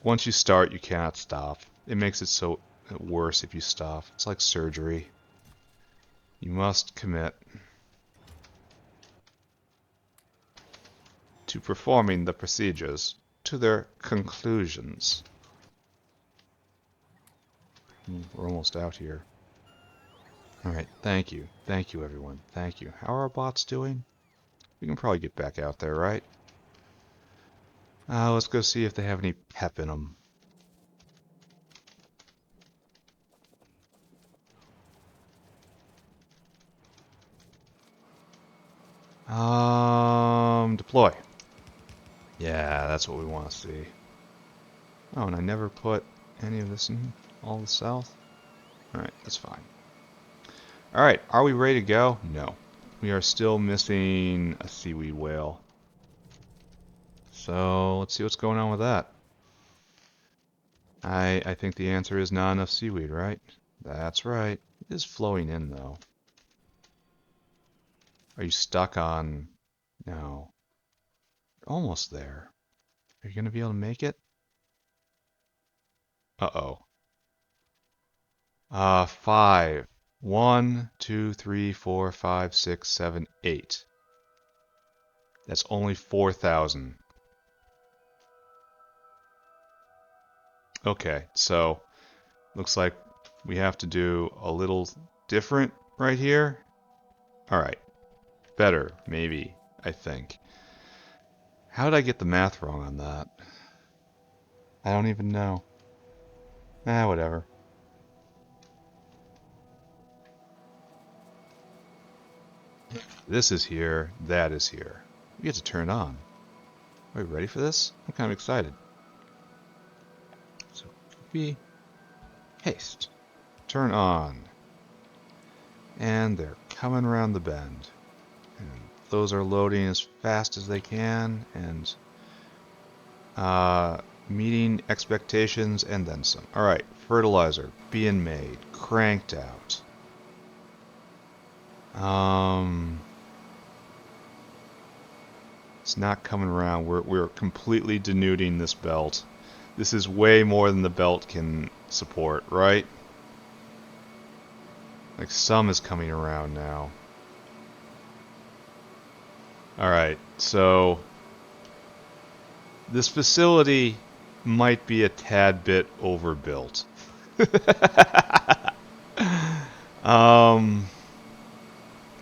Once you start, you cannot stop. It makes it so worse if you stop. It's like surgery. You must commit to performing the procedures to their conclusions. We're almost out here. Alright, thank you. Thank you, everyone. Thank you. How are our bots doing? We can probably get back out there, right? Let's go see if they have any pep in them. Deploy. Yeah, that's what we want to see. Oh, and I never put any of this in all the south. Alright, that's fine. Alright, are we ready to go? No. We are still missing a seaweed whale. So, let's see what's going on with that. I think the answer is not enough seaweed, right? That's right. It is flowing in, though. Are you stuck on... No. You're almost there. Are you going to be able to make it? Uh-oh. 5. 1, 2, 3, 4, 5, 6, 7, 8. That's only 4,000. Okay, so looks like we have to do a little different right here. Alright, better, maybe, I think. How did I get the math wrong on that? I don't even know. Whatever. This is here, that is here. We get to turn it on. Are we ready for this? I'm kind of excited. So, copy, paste, turn on. And they're coming around the bend. And those are loading as fast as they can, and meeting expectations and then some. Alright, fertilizer being made, cranked out. It's not coming around. We're completely denuding this belt. This is way more than the belt can support, right? Like some is coming around now. Alright, so this facility might be a tad bit overbuilt.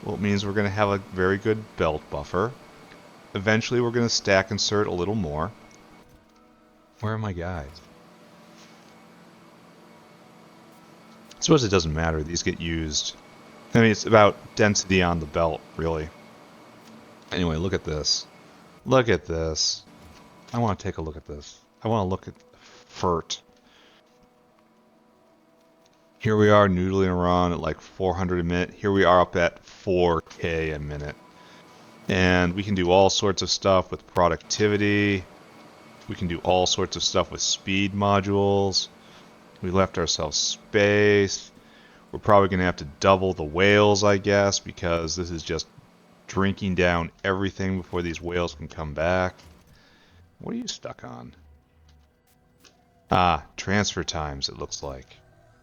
Well, it means we're going to have a very good belt buffer. Eventually, we're going to stack insert a little more. Where are my guys? I suppose it doesn't matter. These get used. I mean, it's about density on the belt, really. Anyway, look at this. Look at this. I want to take a look at this. I want to look at Fert. Here we are noodling around at like 400 a minute. Here we are up at 4K a minute. And we can do all sorts of stuff with productivity. We can do all sorts of stuff with speed modules. We left ourselves space. We're probably going to have to double the whales, I guess, because this is just drinking down everything before these whales can come back. What are you stuck on? Ah, transfer times, it looks like.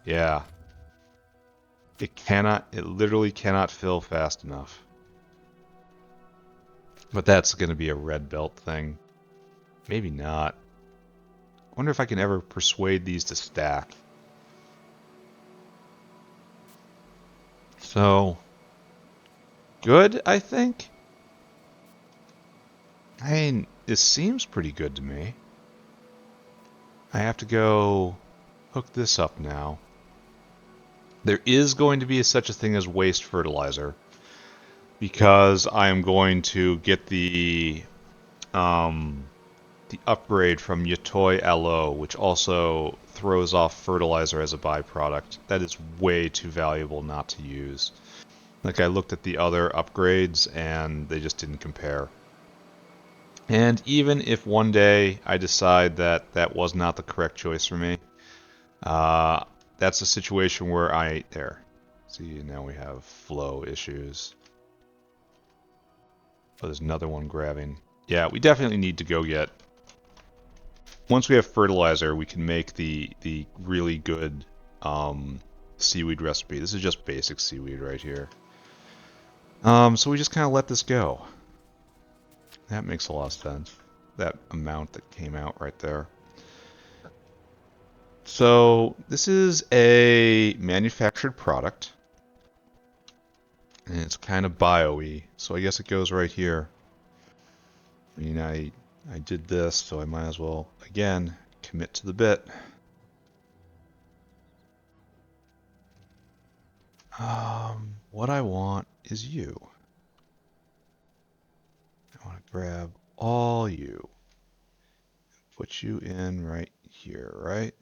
Yeah. It literally cannot fill fast enough. But that's going to be a red belt thing. Maybe not. I wonder if I can ever persuade these to stack. So, good, I think? I mean, it seems pretty good to me. I have to go hook this up now. There is going to be such a thing as waste fertilizer, because I am going to get the upgrade from Yatoi Alo, which also throws off fertilizer as a byproduct. That is way too valuable not to use. Like, I looked at the other upgrades and they just didn't compare. And even if one day I decide that that was not the correct choice for me, that's a situation where there. See, now we have flow issues. Oh, there's another one grabbing. Yeah, we definitely need to go get... Once we have fertilizer, we can make the really good seaweed recipe. This is just basic seaweed right here. So we just kind of let this go. That makes a lot of sense. That amount that came out right there. So this is a manufactured product. And it's kind of bio-y, so I guess it goes right here. I mean, I did this, so I might as well, again, commit to the bit. What I want is you. I want to grab all you. put you in right here, right?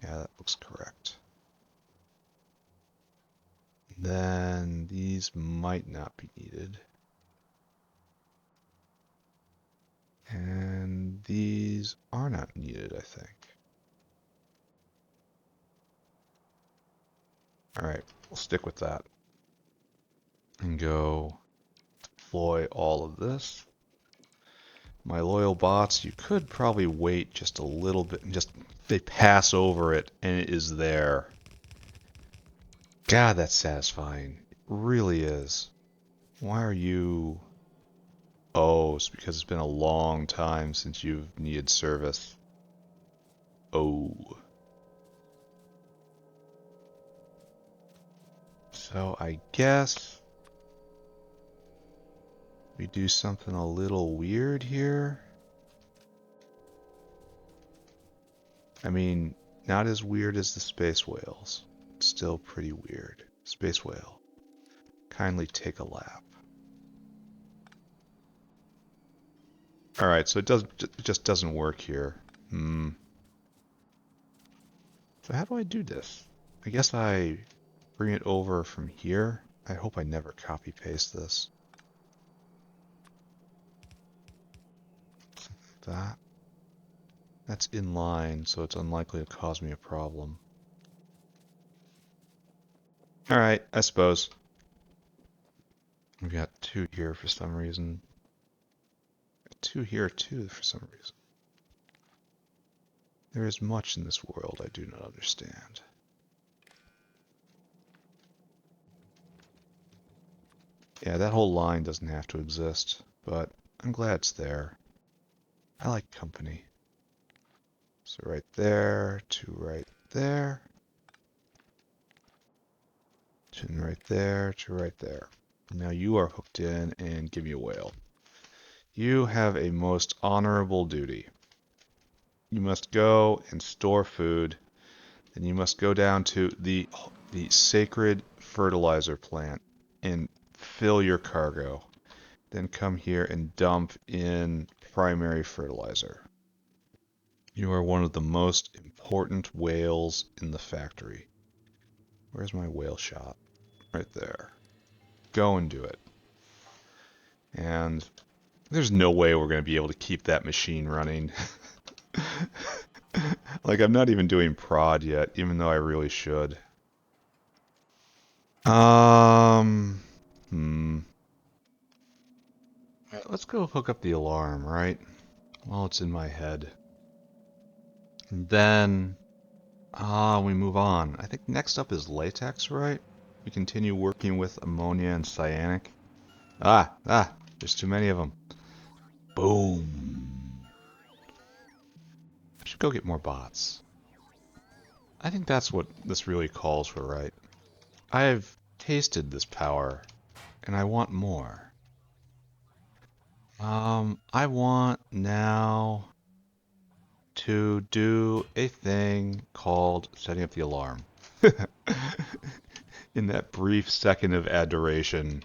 Yeah, that looks correct. Then these might not be needed. And these are not needed, I think. Alright, we'll stick with that. And go deploy all of this. My loyal bots, you could probably wait just a little bit and just they pass over it and it is there. God, that's satisfying. It really is. Why are you... Oh, it's because it's been a long time since you've needed service. Oh. So I guess we do something a little weird here. I mean, not as weird as the space whales. Still pretty weird. Space whale, kindly take a lap. Alright, so it just doesn't work here. So how do I do this? I guess I bring it over from here. I hope I never copy paste this. That's in line, so it's unlikely to cause me a problem. Alright, I suppose. We've got two here for some reason. Two here too for some reason. There is much in this world I do not understand. Yeah, that whole line doesn't have to exist, but I'm glad it's there. I like company. So right there, to right there. To right there, to right there. Now you are hooked in and give me a whale. You have a most honorable duty. You must go and store food. Then you must go down to the sacred fertilizer plant and fill your cargo. Then come here and dump in primary fertilizer. You are one of the most important whales in the factory. Where's my whale shot? Right there. Go and do it. And there's no way we're going to be able to keep that machine running. Like, I'm not even doing prod yet, even though I really should. Hmm. Right, let's go hook up the alarm, right? While it's in my head. And then, we move on. I think next up is latex, right? We continue working with ammonia and cyanic. There's too many of them. Boom. I should go get more bots. I think that's what this really calls for, right? I've tasted this power, and I want more. I want now to do a thing called setting up the alarm. In that brief second of adoration,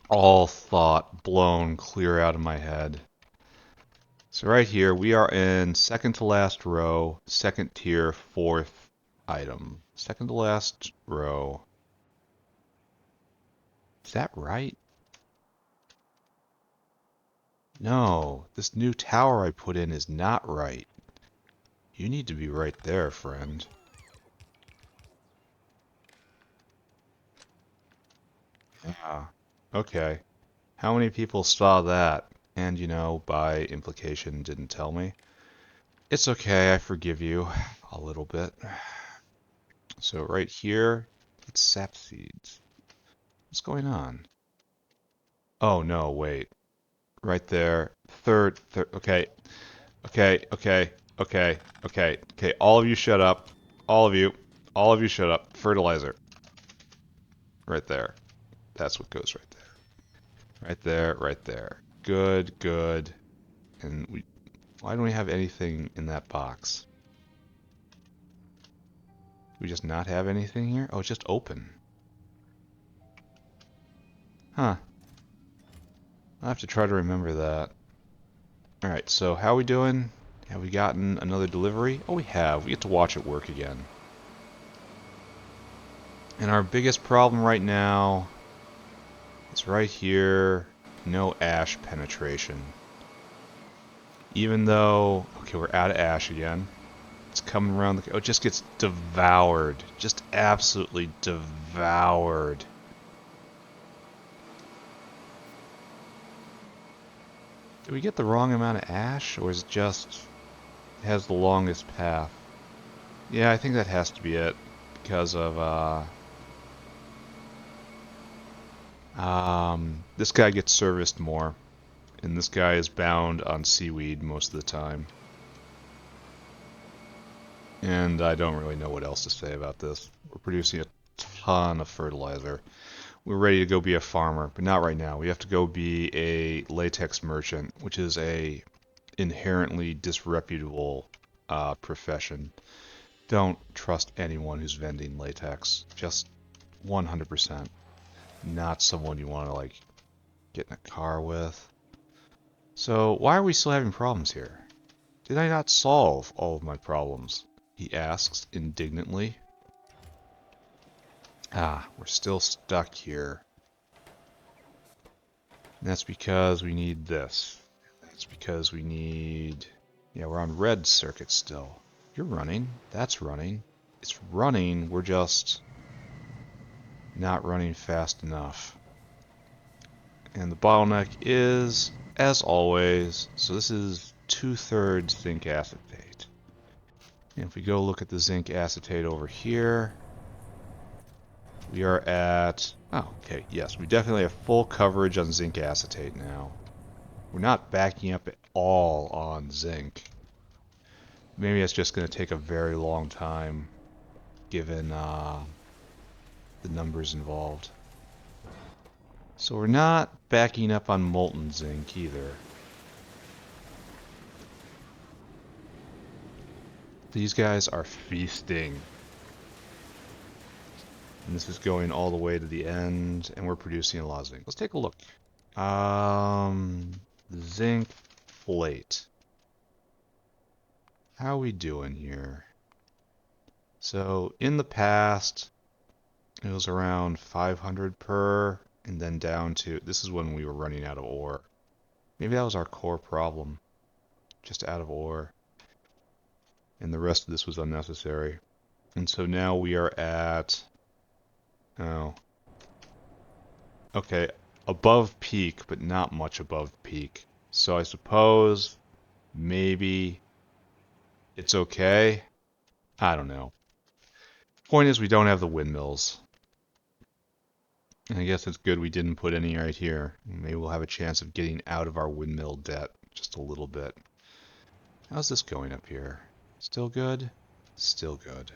all thought blown clear out of my head. So right here, we are in second to last row, second tier, fourth item. Second to last row. Is that right? No, this new tower I put in is not right. You need to be right there, friend. Yeah. Okay. How many people saw that and, you know, by implication didn't tell me? It's okay, I forgive you a little bit. So right here, it's sap seeds. What's going on? Oh no, wait. Right there. Third, okay. Okay, okay, okay, okay, okay. All of you shut up. All of you. All of you shut up. Fertilizer. Right there. That's what goes right there. Right there, right there. Good, good. And why don't we have anything in that box? Do we just not have anything here? Oh, it's just open. Huh. I'll have to try to remember that. Alright, so how are we doing? Have we gotten another delivery? Oh, we have. We get to watch it work again. And our biggest problem right now is right here. No ash penetration. Even though... Okay, we're out of ash again. It's coming around the... Oh, it just gets devoured. Just absolutely devoured. Did we get the wrong amount of ash? Or is it just... It has the longest path? Yeah, I think that has to be it. Because of, this guy gets serviced more. And this guy is bound on seaweed most of the time. And I don't really know what else to say about this. We're producing a ton of fertilizer. We're ready to go be a farmer, but not right now. We have to go be a latex merchant, which is a inherently disreputable profession. Don't trust anyone who's vending latex. Just 100%. Not someone you want to, like, get in a car with. So, why are we still having problems here? Did I not solve all of my problems? He asks indignantly. Ah, we're still stuck here. And that's because we need this. That's because we need... Yeah, we're on red circuit still. You're running. That's running. It's running. We're just not running fast enough. And the bottleneck is, as always, so this is 2/3 zinc acetate. And if we go look at the zinc acetate over here, we are at... Oh, okay, yes, we definitely have full coverage on zinc acetate now. We're not backing up at all on zinc. Maybe it's just going to take a very long time, given the numbers involved. So we're not backing up on molten zinc either. These guys are feasting. And this is going all the way to the end, and we're producing a lot of zinc. Let's take a look. Zinc plate. How are we doing here? So, in the past, it was around 500 per, and then down to... This is when we were running out of ore. Maybe that was our core problem. Just out of ore. And the rest of this was unnecessary. And so now we are at... Oh. Okay, above peak, but not much above peak. So I suppose maybe it's okay. I don't know. Point is, we don't have the windmills. And I guess it's good we didn't put any right here. Maybe we'll have a chance of getting out of our windmill debt just a little bit. How's this going up here? Still good? Still good.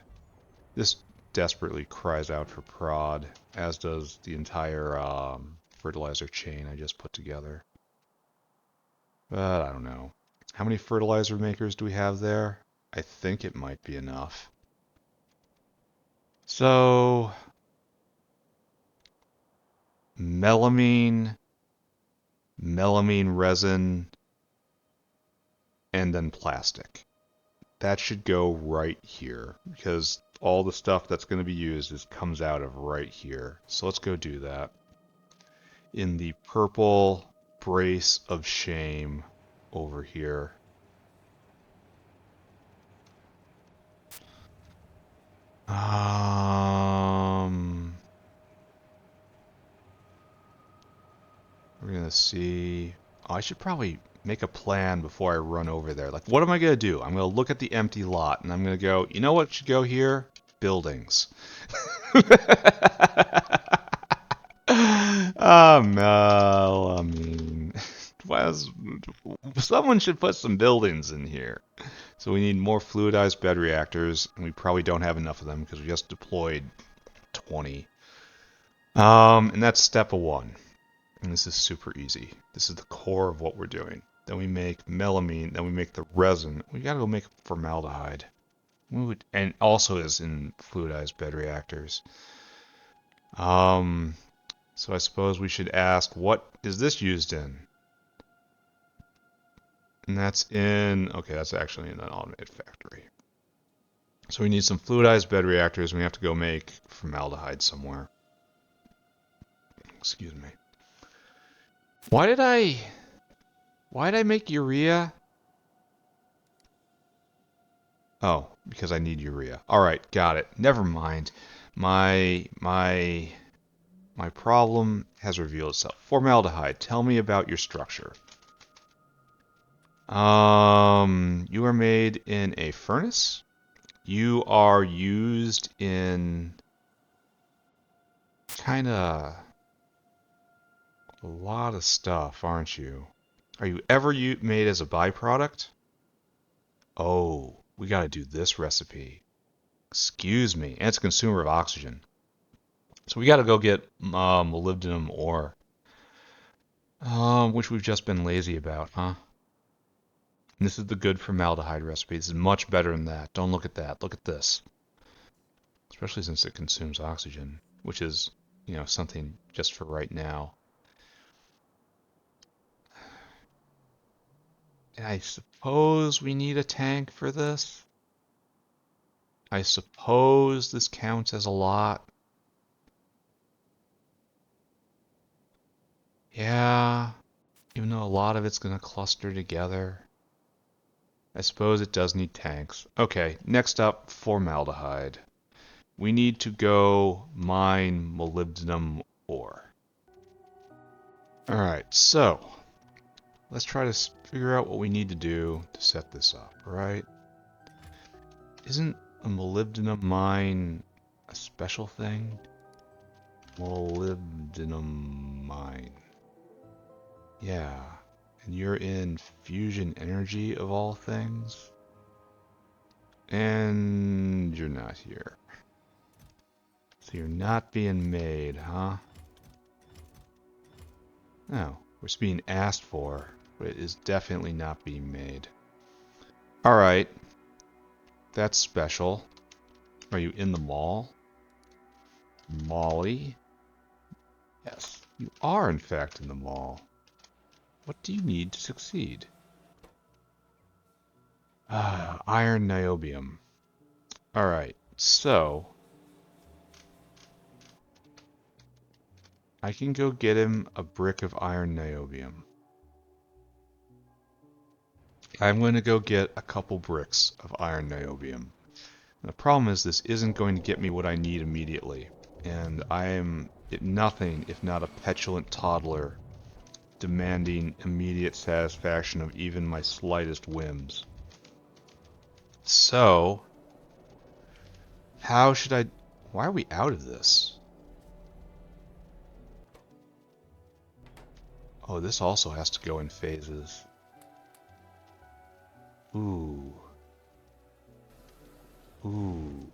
This desperately cries out for prod, as does the entire fertilizer chain I just put together. But I don't know. How many fertilizer makers do we have there? I think it might be enough. So, melamine resin, and then plastic. That should go right here, because all the stuff that's going to be used comes out of right here. So let's go do that. In the purple brace of shame over here. We're gonna see. Oh, I should probably make a plan before I run over there. Like, what am I gonna do? I'm gonna look at the empty lot and I'm gonna go, you know what should go here? Buildings. Oh no, I mean, someone should put some buildings in here. So we need more fluidized bed reactors, and we probably don't have enough of them because we just deployed 20. And that's step 1. And this is super easy. This is the core of what we're doing. Then we make melamine, then we make the resin. We gotta go make formaldehyde. And also is in fluidized bed reactors. So I suppose we should ask, what is this used in? And that's in, okay, that's actually in an automated factory. So we need some fluidized bed reactors, and we have to go make formaldehyde somewhere. Excuse me. Why did I make urea? Oh, because I need urea. All right, got it. Never mind. My problem has revealed itself. Formaldehyde, tell me about your structure. You are made in a furnace. You are used in kind of a lot of stuff, aren't you? Are you ever made as a byproduct? Oh, we got to do this recipe. Excuse me. And it's a consumer of oxygen. So we got to go get molybdenum ore, which we've just been lazy about, huh? And this is the good formaldehyde recipe. This is much better than that. Don't look at that. Look at this. Especially since it consumes oxygen, which is, something just for right now. And I suppose we need a tank for this. I suppose this counts as a lot. Yeah, even though a lot of it's going to cluster together. I suppose it does need tanks. Okay, next up, formaldehyde. We need to go mine molybdenum ore. Alright, so let's try to figure out what we need to do to set this up, right? Isn't a molybdenum mine a special thing? Molybdenum mine. Yeah, and you're in fusion energy of all things? And you're not here. So you're not being made, huh? No, it's being asked for, but it is definitely not being made. Alright, that's special. Are you in the mall? Molly? Yes, you are in fact in the mall. What do you need to succeed? Iron niobium. Alright, so I can go get him a brick of iron niobium. I'm going to go get a couple bricks of iron niobium. The problem is this isn't going to get me what I need immediately, and I am nothing if not a petulant toddler demanding immediate satisfaction of even my slightest whims. So, how should I... Why are we out of this? Oh, this also has to go in phases. Ooh. Ooh.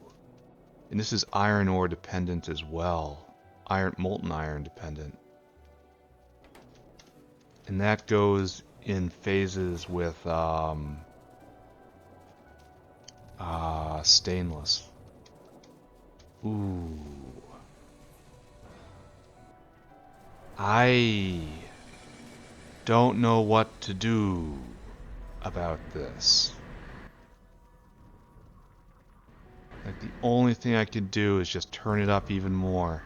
And this is iron ore dependent as well. Molten iron dependent. And that goes in phases with stainless. Ooh. I don't know what to do about this. Like, the only thing I could do is just turn it up even more.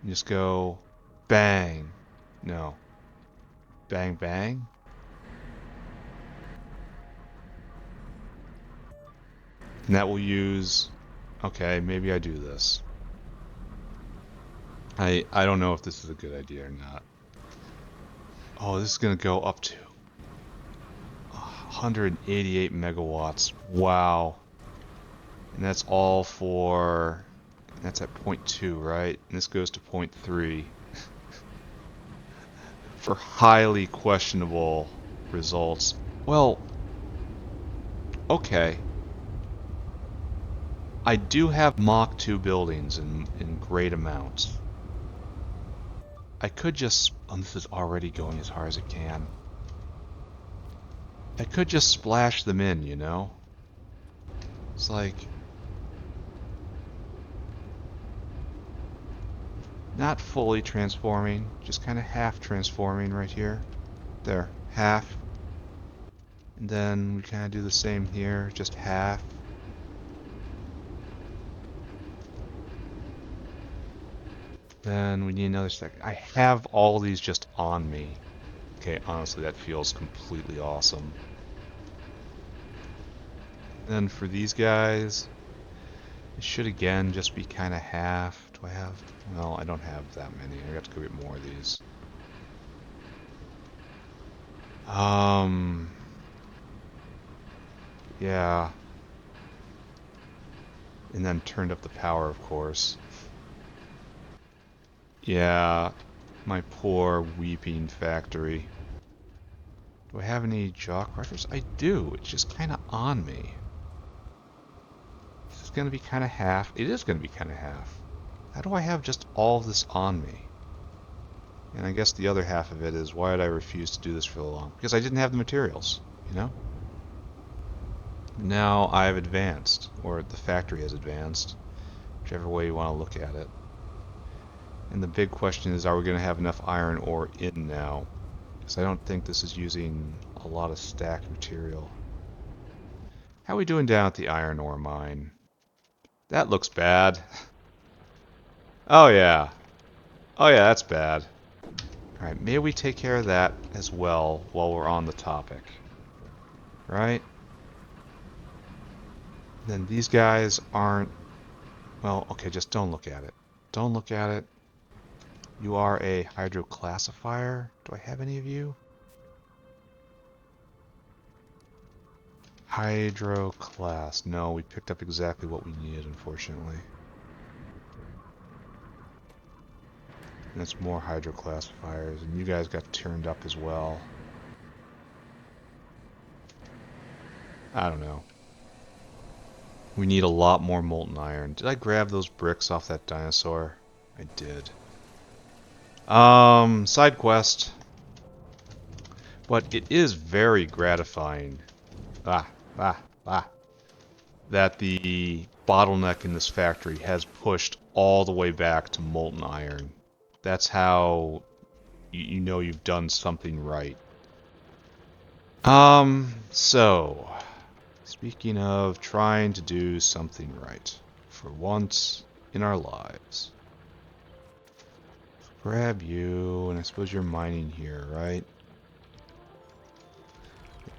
And just go bang. No. Bang, bang. And that will use... Okay, maybe I do this. I don't know if this is a good idea or not. Oh, this is going to go up to 188 megawatts. Wow. And that's all for... That's at 0.2, right? And this goes to 0.3. For highly questionable results. Well, okay. I do have Mach 2 buildings in great amounts. I could just... Oh, this is already going as hard as it can. I could just splash them in, you know? It's like... Not fully transforming, just kind of half transforming right here. There, half. And then we kind of do the same here, just half. Then we need another stack. I have all these just on me. Okay, honestly, that feels completely awesome. Then for these guys, it should again just be kind of half. Do I have? Well, I don't have that many. I got to go get more of these. Yeah. And then turned up the power, of course. Yeah, my poor weeping factory. Do I have any jaw crushers? I do. It's just kind of on me. This is going to be kind of half. It is going to be kind of half. How do I have just all of this on me? And I guess the other half of it is, why did I refuse to do this for so long? Because I didn't have the materials, you know? Now I've advanced, or the factory has advanced, whichever way you want to look at it. And the big question is, are we going to have enough iron ore in now? Because I don't think this is using a lot of stacked material. How are we doing down at the iron ore mine? That looks bad. Oh yeah. Oh yeah, that's bad. Alright, maybe we take care of that as well while we're on the topic. Right? Then these guys aren't... Well, okay, just don't look at it. Don't look at it. You are a hydroclassifier. Do I have any of you? Hydroclass. No, we picked up exactly what we needed, unfortunately. And it's more hydroclassifiers, and you guys got turned up as well. I don't know. We need a lot more molten iron. Did I grab those bricks off that dinosaur? I did. Side quest. But it is very gratifying. That the bottleneck in this factory has pushed all the way back to molten iron. That's how you know you've done something right. So, speaking of trying to do something right, for once in our lives. Grab you, and I suppose you're mining here, right?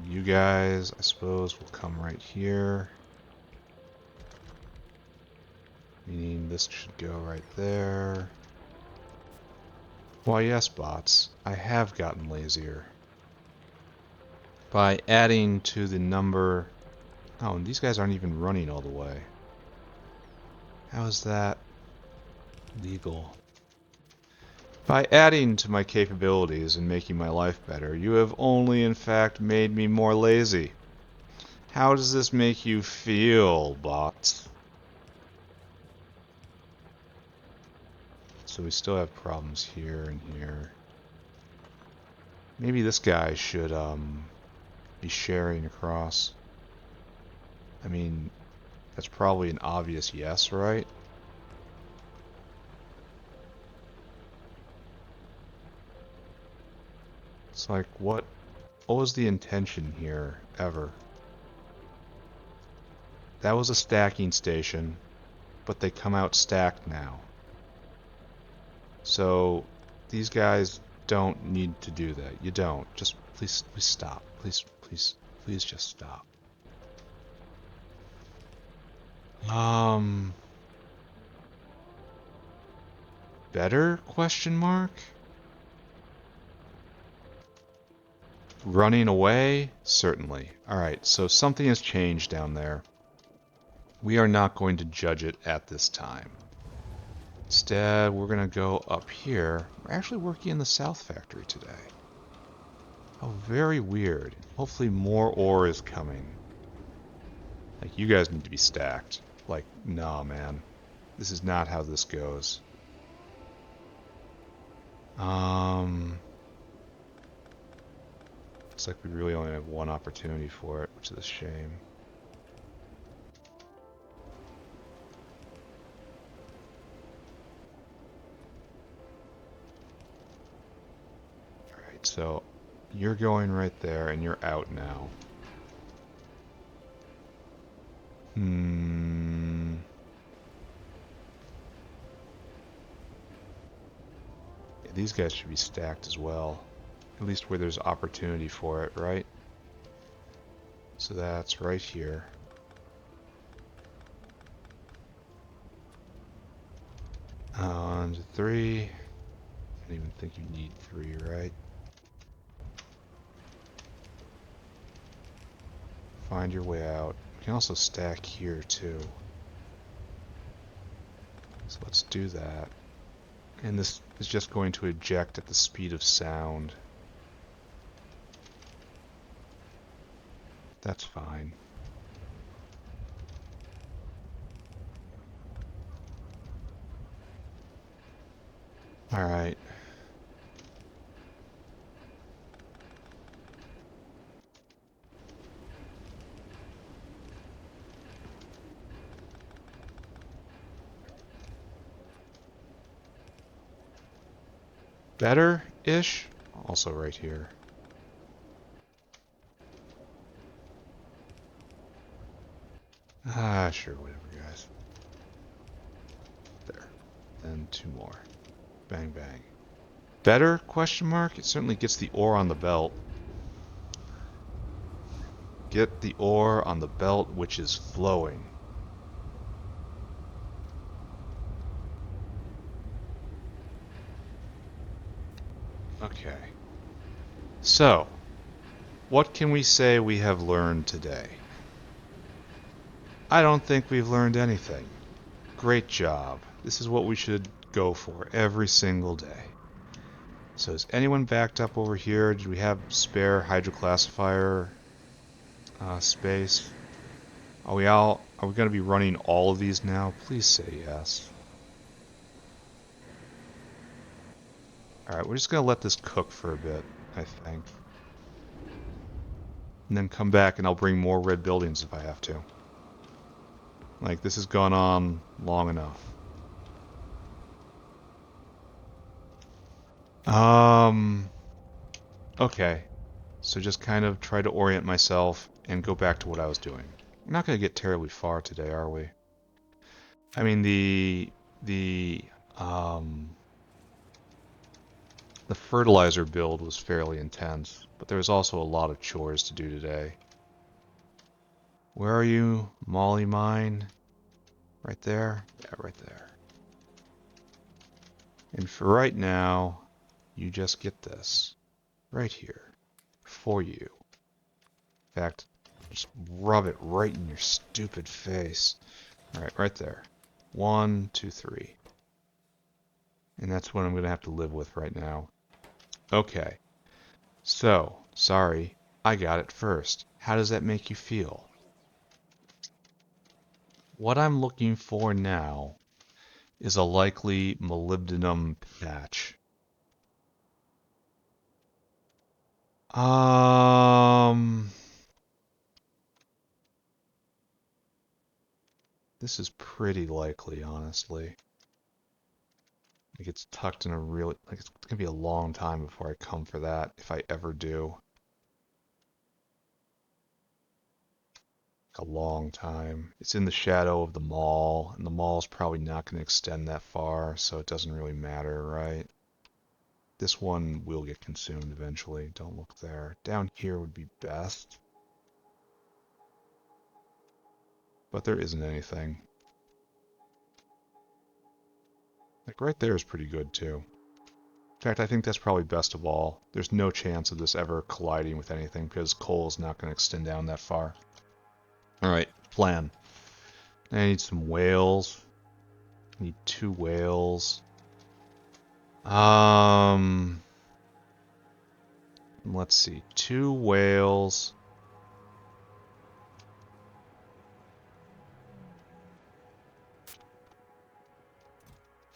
You guys, I suppose, will come right here. Meaning this should go right there. Why yes, bots, I have gotten lazier. By adding to the number... Oh, and these guys aren't even running all the way. How is that legal? By adding to my capabilities and making my life better, you have only in fact made me more lazy. How does this make you feel, bots? So we still have problems here and here. Maybe this guy should be sharing across. I mean, that's probably an obvious yes, right? It's like, what was the intention here, ever? That was a stacking station, but they come out stacked now. So, these guys don't need to do that. You don't. Just, please stop. Please just stop. Better? Question mark? Running away? Certainly. Alright, so something has changed down there. We are not going to judge it at this time. Instead, we're going to go up here. We're actually working in the south factory today. Oh, very weird. Hopefully more ore is coming. Like, you guys need to be stacked. Like, nah, man. This is not how this goes. Looks like we really only have one opportunity for it, which is a shame. Alright, so you're going right there and you're out now. Hmm. Yeah, these guys should be stacked as well. At least where there's opportunity for it, right? So that's right here. 1, 2, 3. I don't even think you need 3, right? Find your way out. You can also stack here too. So let's do that. And this is just going to eject at the speed of sound. That's fine. Alright. Better-ish? Also right here. Ah, sure, whatever, guys. There. And 2 more. Bang, bang. Better? Question mark? It certainly gets the ore on the belt. Get the ore on the belt which is flowing. Okay. So, what can we say we have learned today? I don't think we've learned anything. Great job. This is what we should go for every single day. So is anyone backed up over here? Did we have spare hydroclassifier space? Are we going to be running all of these now? Please say yes. Alright, we're just going to let this cook for a bit, I think. And then come back and I'll bring more red buildings if I have to. Like, this has gone on long enough. Okay. So just kind of try to orient myself and go back to what I was doing. We're not going to get terribly far today, are we? I mean, um, the fertilizer build was fairly intense, but there was also a lot of chores to do today. Where are you, Molly Mine? Right there? Yeah, right there. And for right now, you just get this. Right here. For you. In fact, just rub it right in your stupid face. Alright, right there. 1, 2, 3. And that's what I'm going to have to live with right now. Okay. So, sorry, I got it first. How does that make you feel? What I'm looking for now is a likely molybdenum patch. This is pretty likely, honestly. Like it's tucked in a really, like it's gonna be a long time before I come for that, if I ever do. Like a long time. It's in the shadow of the mall, and the mall's probably not gonna extend that far, so it doesn't really matter, right? This one will get consumed eventually. Don't look there. Down here would be best. But there isn't anything. Like right there is pretty good too. In fact, I think that's probably best of all. There's no chance of this ever colliding with anything because coal is not going to extend down that far. Alright, plan. I need some whales. I need 2 whales. Let's see. 2 whales.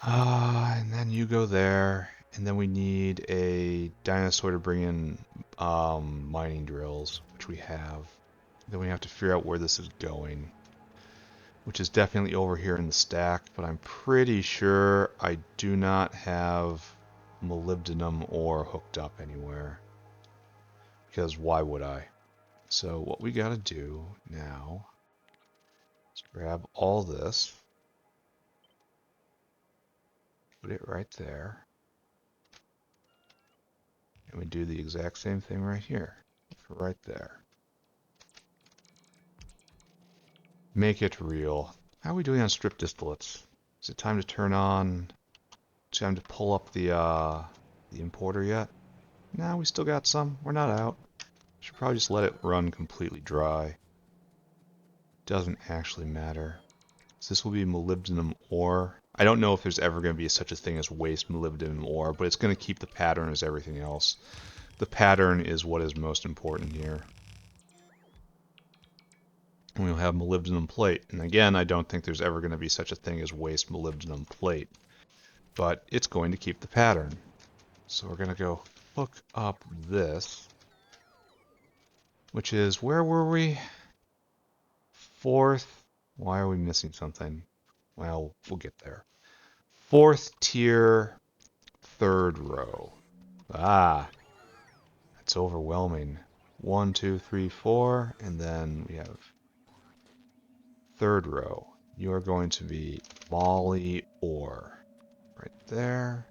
And then you go there. And then we need a dinosaur to bring in mining drills, which we have. Then we have to figure out where this is going, which is definitely over here in the stack, but I'm pretty sure I do not have molybdenum ore hooked up anywhere, because why would I? So what we gotta do now Let's grab all this. Put it right there. And we do the exact same thing right here. Right there. Make it real. How are we doing on strip distillates? Is it time to turn on? Time to pull up the importer yet? No, we still got some. We're not out. Should probably just let it run completely dry. Doesn't actually matter. So this will be molybdenum ore. I don't know if there's ever going to be such a thing as waste molybdenum ore, but it's going to keep the pattern as everything else. The pattern is what is most important here. And we'll have molybdenum plate. And again, I don't think there's ever going to be such a thing as waste molybdenum plate. But it's going to keep the pattern. So we're going to go hook up this, which is, where were we? Fourth. Why are we missing something? Well, we'll get there. Fourth tier, third row. Ah, that's overwhelming. 1, 2, 3, 4, and then we have third row. You are going to be moly ore. Right there.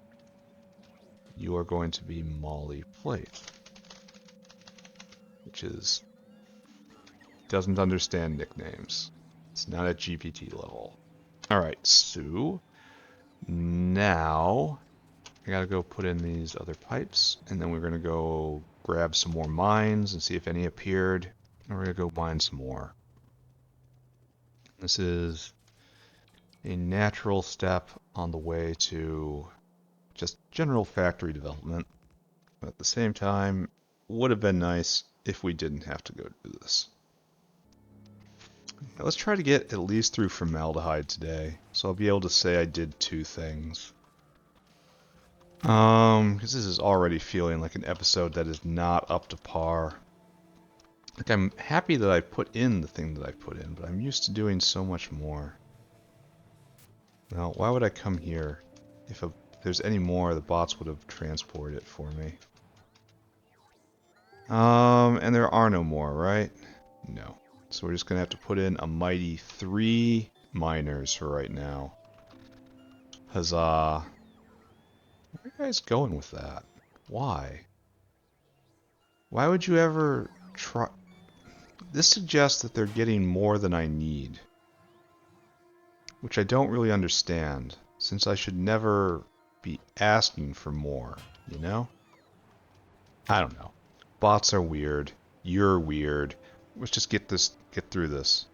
You are going to be moly plate. Which is... doesn't understand nicknames. It's not at GPT level. Alright, so... now... I gotta go put in these other pipes, and then we're gonna go grab some more mines and see if any appeared. And we're gonna go mine some more. This is a natural step on the way to just general factory development. But at the same time, would have been nice if we didn't have to go do this. Now let's try to get at least through formaldehyde today, so I'll be able to say I did 2 things. Because this is already feeling like an episode that is not up to par. Like, I'm happy that I put in the thing that I put in, but I'm used to doing so much more. Now, why would I come here? If there's any more, the bots would have transported it for me. And there are no more, right? No. So we're just gonna have to put in a mighty 3 miners for right now. Huzzah. Where are you guys going with that? Why? Why would you ever try... This suggests that they're getting more than I need. Which I don't really understand, since I should never be asking for more, you know? I don't know. Bots are weird. You're weird. Let's just get through this.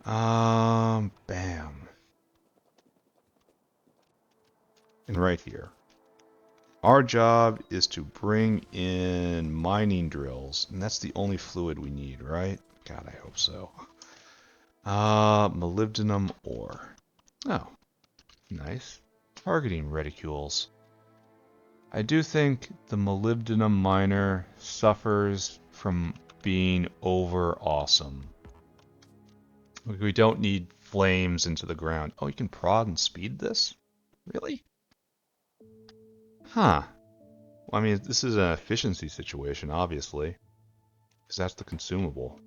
Bam. And right here. Our job is to bring in mining drills, and that's the only fluid we need, right? God, I hope so. Molybdenum ore. Oh, nice. Targeting reticules. I do think the molybdenum miner suffers from being over awesome. We don't need flames into the ground. Oh, you can prod and speed this? Really? Huh. Well, I mean, this is an efficiency situation, obviously. Because that's the consumable.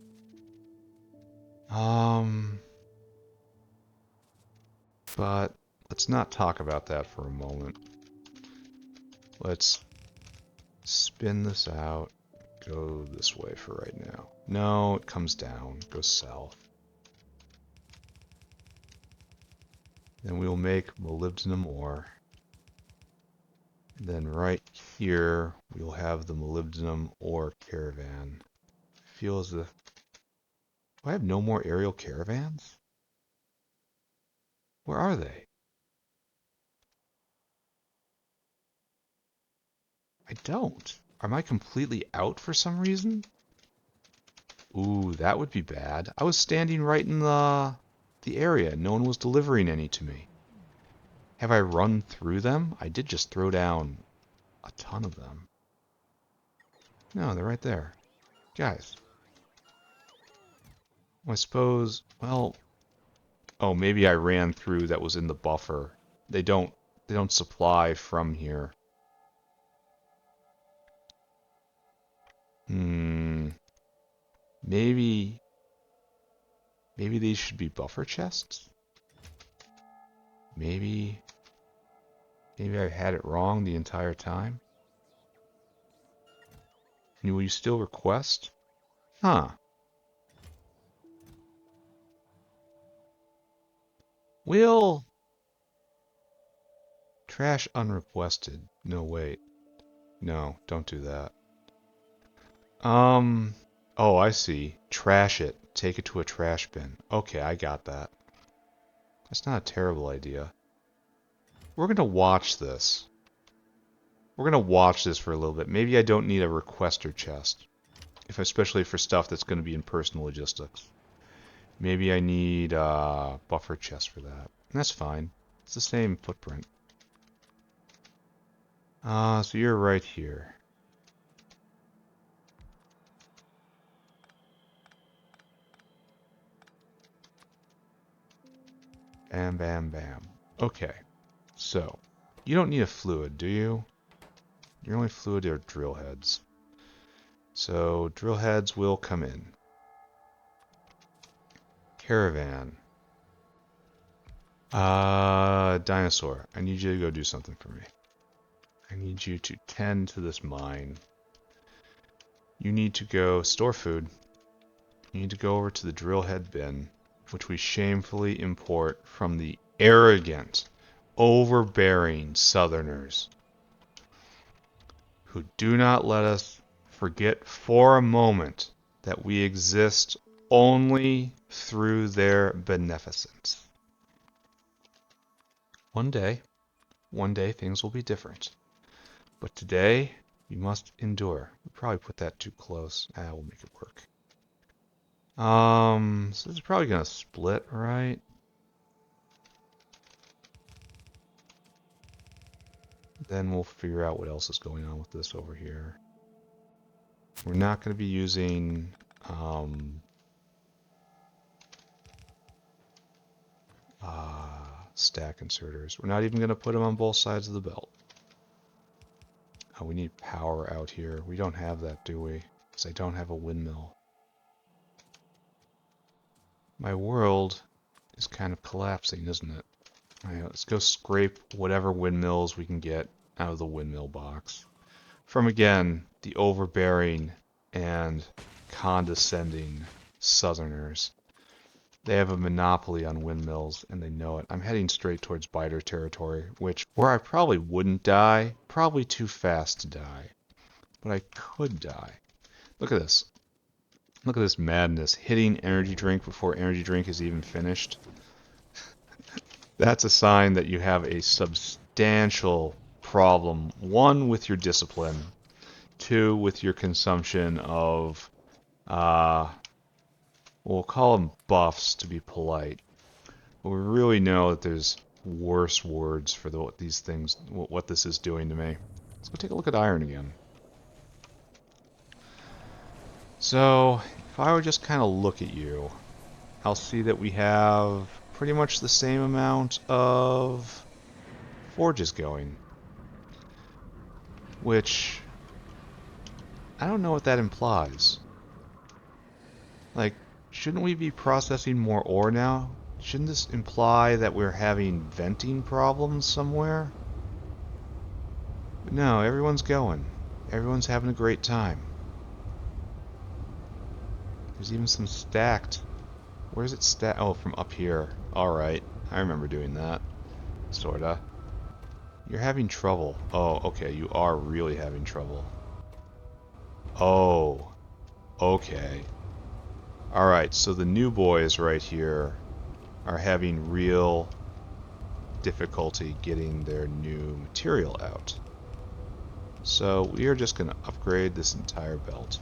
But let's not talk about that for a moment. Let's spin this out. Go this way for right now. No, it comes down. Goes south. Then we'll make molybdenum ore. And then right here, we'll have the molybdenum ore caravan. I feel as if... Do I have no more aerial caravans? Where are they? I don't. Am I completely out for some reason? Ooh, that would be bad. I was standing right in the area. No one was delivering any to me. Have I run through them? I did just throw down a ton of them. No, they're right there. Guys. I suppose, well... Oh, maybe I ran through that was in the buffer. They don't supply from here. Maybe Maybe these should be buffer chests? Maybe I had it wrong the entire time? And will you still request? Huh. Will trash unrequested. No, wait. No, don't do that. Oh, I see. Trash it. Take it to a trash bin. Okay, I got that. That's not a terrible idea. We're gonna watch this. We're gonna watch this for a little bit. Maybe I don't need a requester chest, especially for stuff that's gonna be in personal logistics. Maybe I need a buffer chest for that. And that's fine. It's the same footprint. So you're right here. Bam, bam, bam. Okay. So, you don't need a fluid, do you? Your only fluid are drill heads. So, drill heads will come in. Caravan. Dinosaur. I need you to go do something for me. I need you to tend to this mine. You need to go store food. You need to go over to the drill head bin, which we shamefully import from the arrogant, overbearing Southerners who do not let us forget for a moment that we exist only through their beneficence. One day things will be different. But today, we must endure. We probably put that too close. We'll make it work. So this is probably gonna split, right? Then we'll figure out what else is going on with this over here. We're not going to be using stack inserters. We're not even going to put them on both sides of the belt. Oh, we need power out here. We don't have that, do we? Because I don't have a windmill. My world is kind of collapsing, isn't it? Alright, let's go scrape whatever windmills we can get out of the windmill box. From, again, the overbearing and condescending Southerners. They have a monopoly on windmills, and they know it. I'm heading straight towards biter territory, where I probably wouldn't die. Probably too fast to die. But I could die. Look at this. Look at this madness. Hitting energy drink before energy drink is even finished. That's a sign that you have a substantial problem. One, with your discipline. Two, with your consumption of, we'll call them buffs to be polite. But we really know that there's worse words for what these things, what this is doing to me. Let's go take a look at iron again. So, if I would just kind of look at you, I'll see that we have pretty much the same amount of forges going. Which, I don't know what that implies. Like, shouldn't we be processing more ore now? Shouldn't this imply that we're having venting problems somewhere? But no, everyone's going. Everyone's having a great time. There's even some stacked. Where's it stacked? Oh, from up here. Alright, I remember doing that. Sorta. You're having trouble. Oh, okay, you are really having trouble. Oh, okay. Alright, so the new boys right here are having real difficulty getting their new material out. So we are just going to upgrade this entire belt.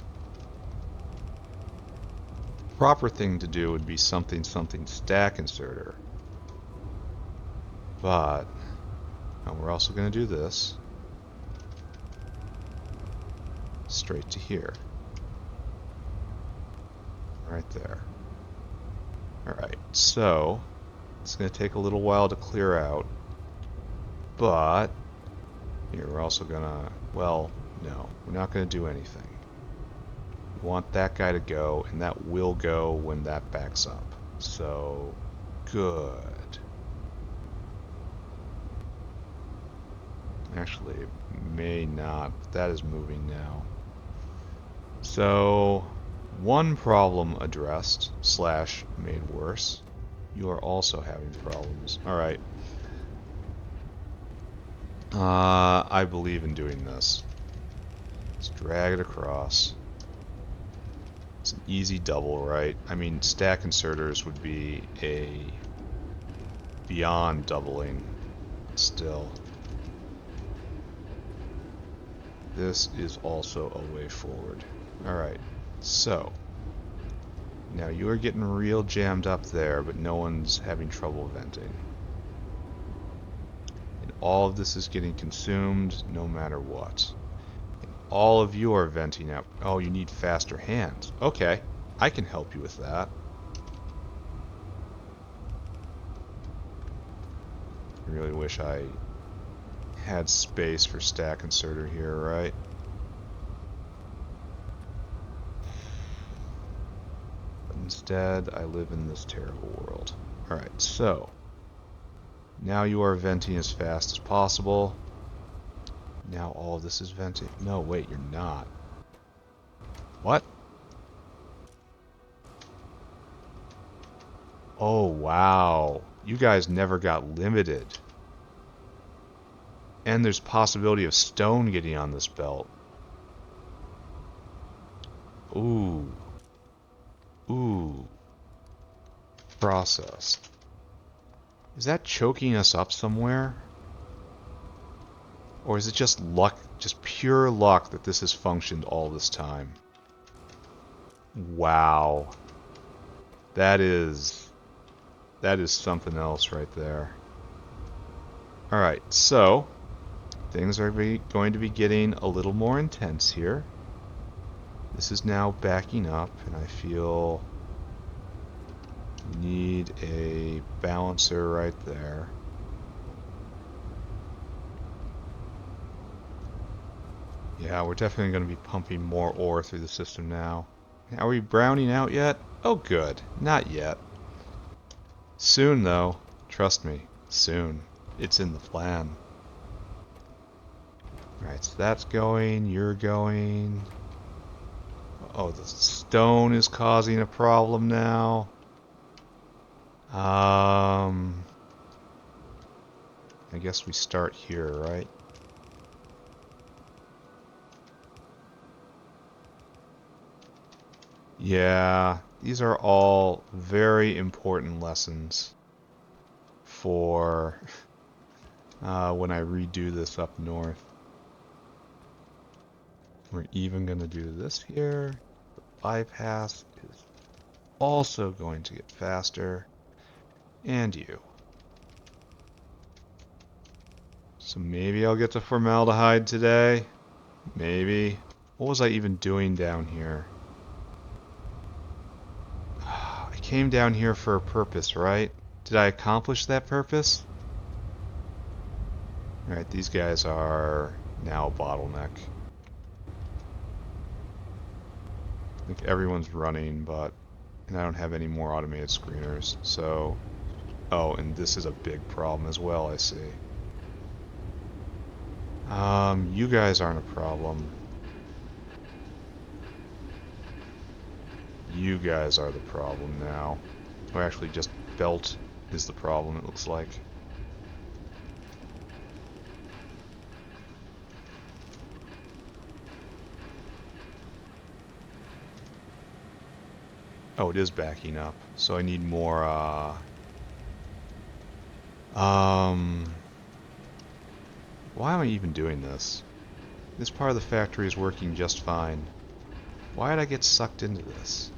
Proper thing to do would be something stack inserter. But we're also going to do this straight to here. Right there. Alright, so it's going to take a little while to clear out, but here we're also going to, well, no, we're not going to do anything. We want that guy to go, and that will go when that backs up. So, good. Actually, it may not. That is moving now. So, one problem addressed slash made worse. You are also having problems. Alright. I believe in doing this. Let's drag it across. It's an easy double, right? I mean, stack inserters would be a beyond doubling still. This is also a way forward. Alright, so now you are getting real jammed up there, but no one's having trouble venting. And all of this is getting consumed no matter what. And all of you are venting out. Oh, you need faster hands. Okay, I can help you with that. I really wish I had space for stack inserter here, right? But instead, I live in this terrible world. Alright, so now you are venting as fast as possible. Now all of this is venting. No, wait, you're not. What? Oh, wow. You guys never got limited. And there's possibility of stone getting on this belt. Ooh. Ooh. Process. Is that choking us up somewhere? Or is it just luck, just pure luck that this has functioned all this time? Wow. That is something else right there. Alright, so things are going to be getting a little more intense here. This is now backing up, and I feel we need a balancer right there. Yeah, we're definitely going to be pumping more ore through the system now. Are we browning out yet? Oh good, not yet. Soon though, trust me, soon. It's in the plan. Alright, so that's going, you're going. Oh, the stone is causing a problem now. I guess we start here, right? Yeah, these are all very important lessons for when I redo this up north. We're even going to do this here. The bypass is also going to get faster. And you. So maybe I'll get to formaldehyde today. Maybe. What was I even doing down here? I came down here for a purpose, right? Did I accomplish that purpose? Alright, these guys are now a bottleneck. I think everyone's running, but and I don't have any more automated screeners, so... Oh, and this is a big problem as well, I see. You guys aren't a problem. You guys are the problem now. Or actually, just belt is the problem, it looks like. Oh, it is backing up. So I need more, why am I even doing this? This part of the factory is working just fine. Why did I get sucked into this?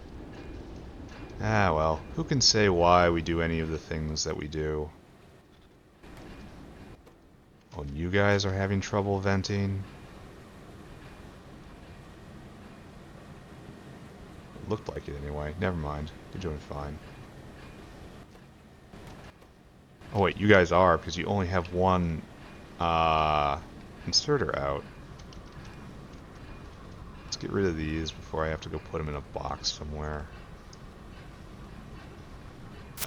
Ah, well, who can say why we do any of the things that we do? Oh, and you guys are having trouble venting? It looked like it anyway. Never mind. You're doing fine. Oh wait, you guys are, because you only have one inserter out. Let's get rid of these before I have to go put them in a box somewhere.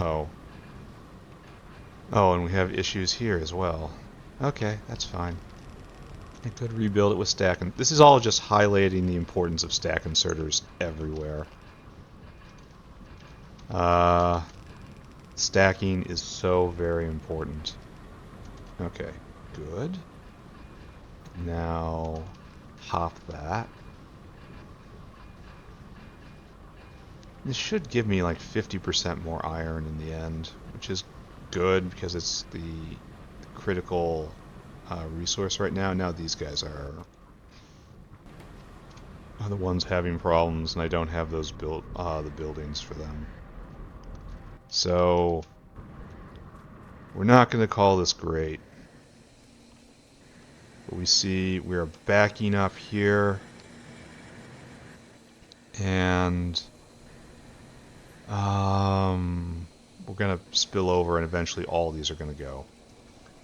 Oh. Oh, and we have issues here as well. Okay, that's fine. I could rebuild it with stack. And this is all just highlighting the importance of stack inserters everywhere. Stacking is so very important. Okay, good. Now, hop that. This should give me like 50% more iron in the end, which is good because it's the critical resource right now. Now these guys are the ones having problems, and I don't have those the buildings for them. So we're not going to call this great. But we see we're backing up here, and we're going to spill over, and eventually all these are going to go.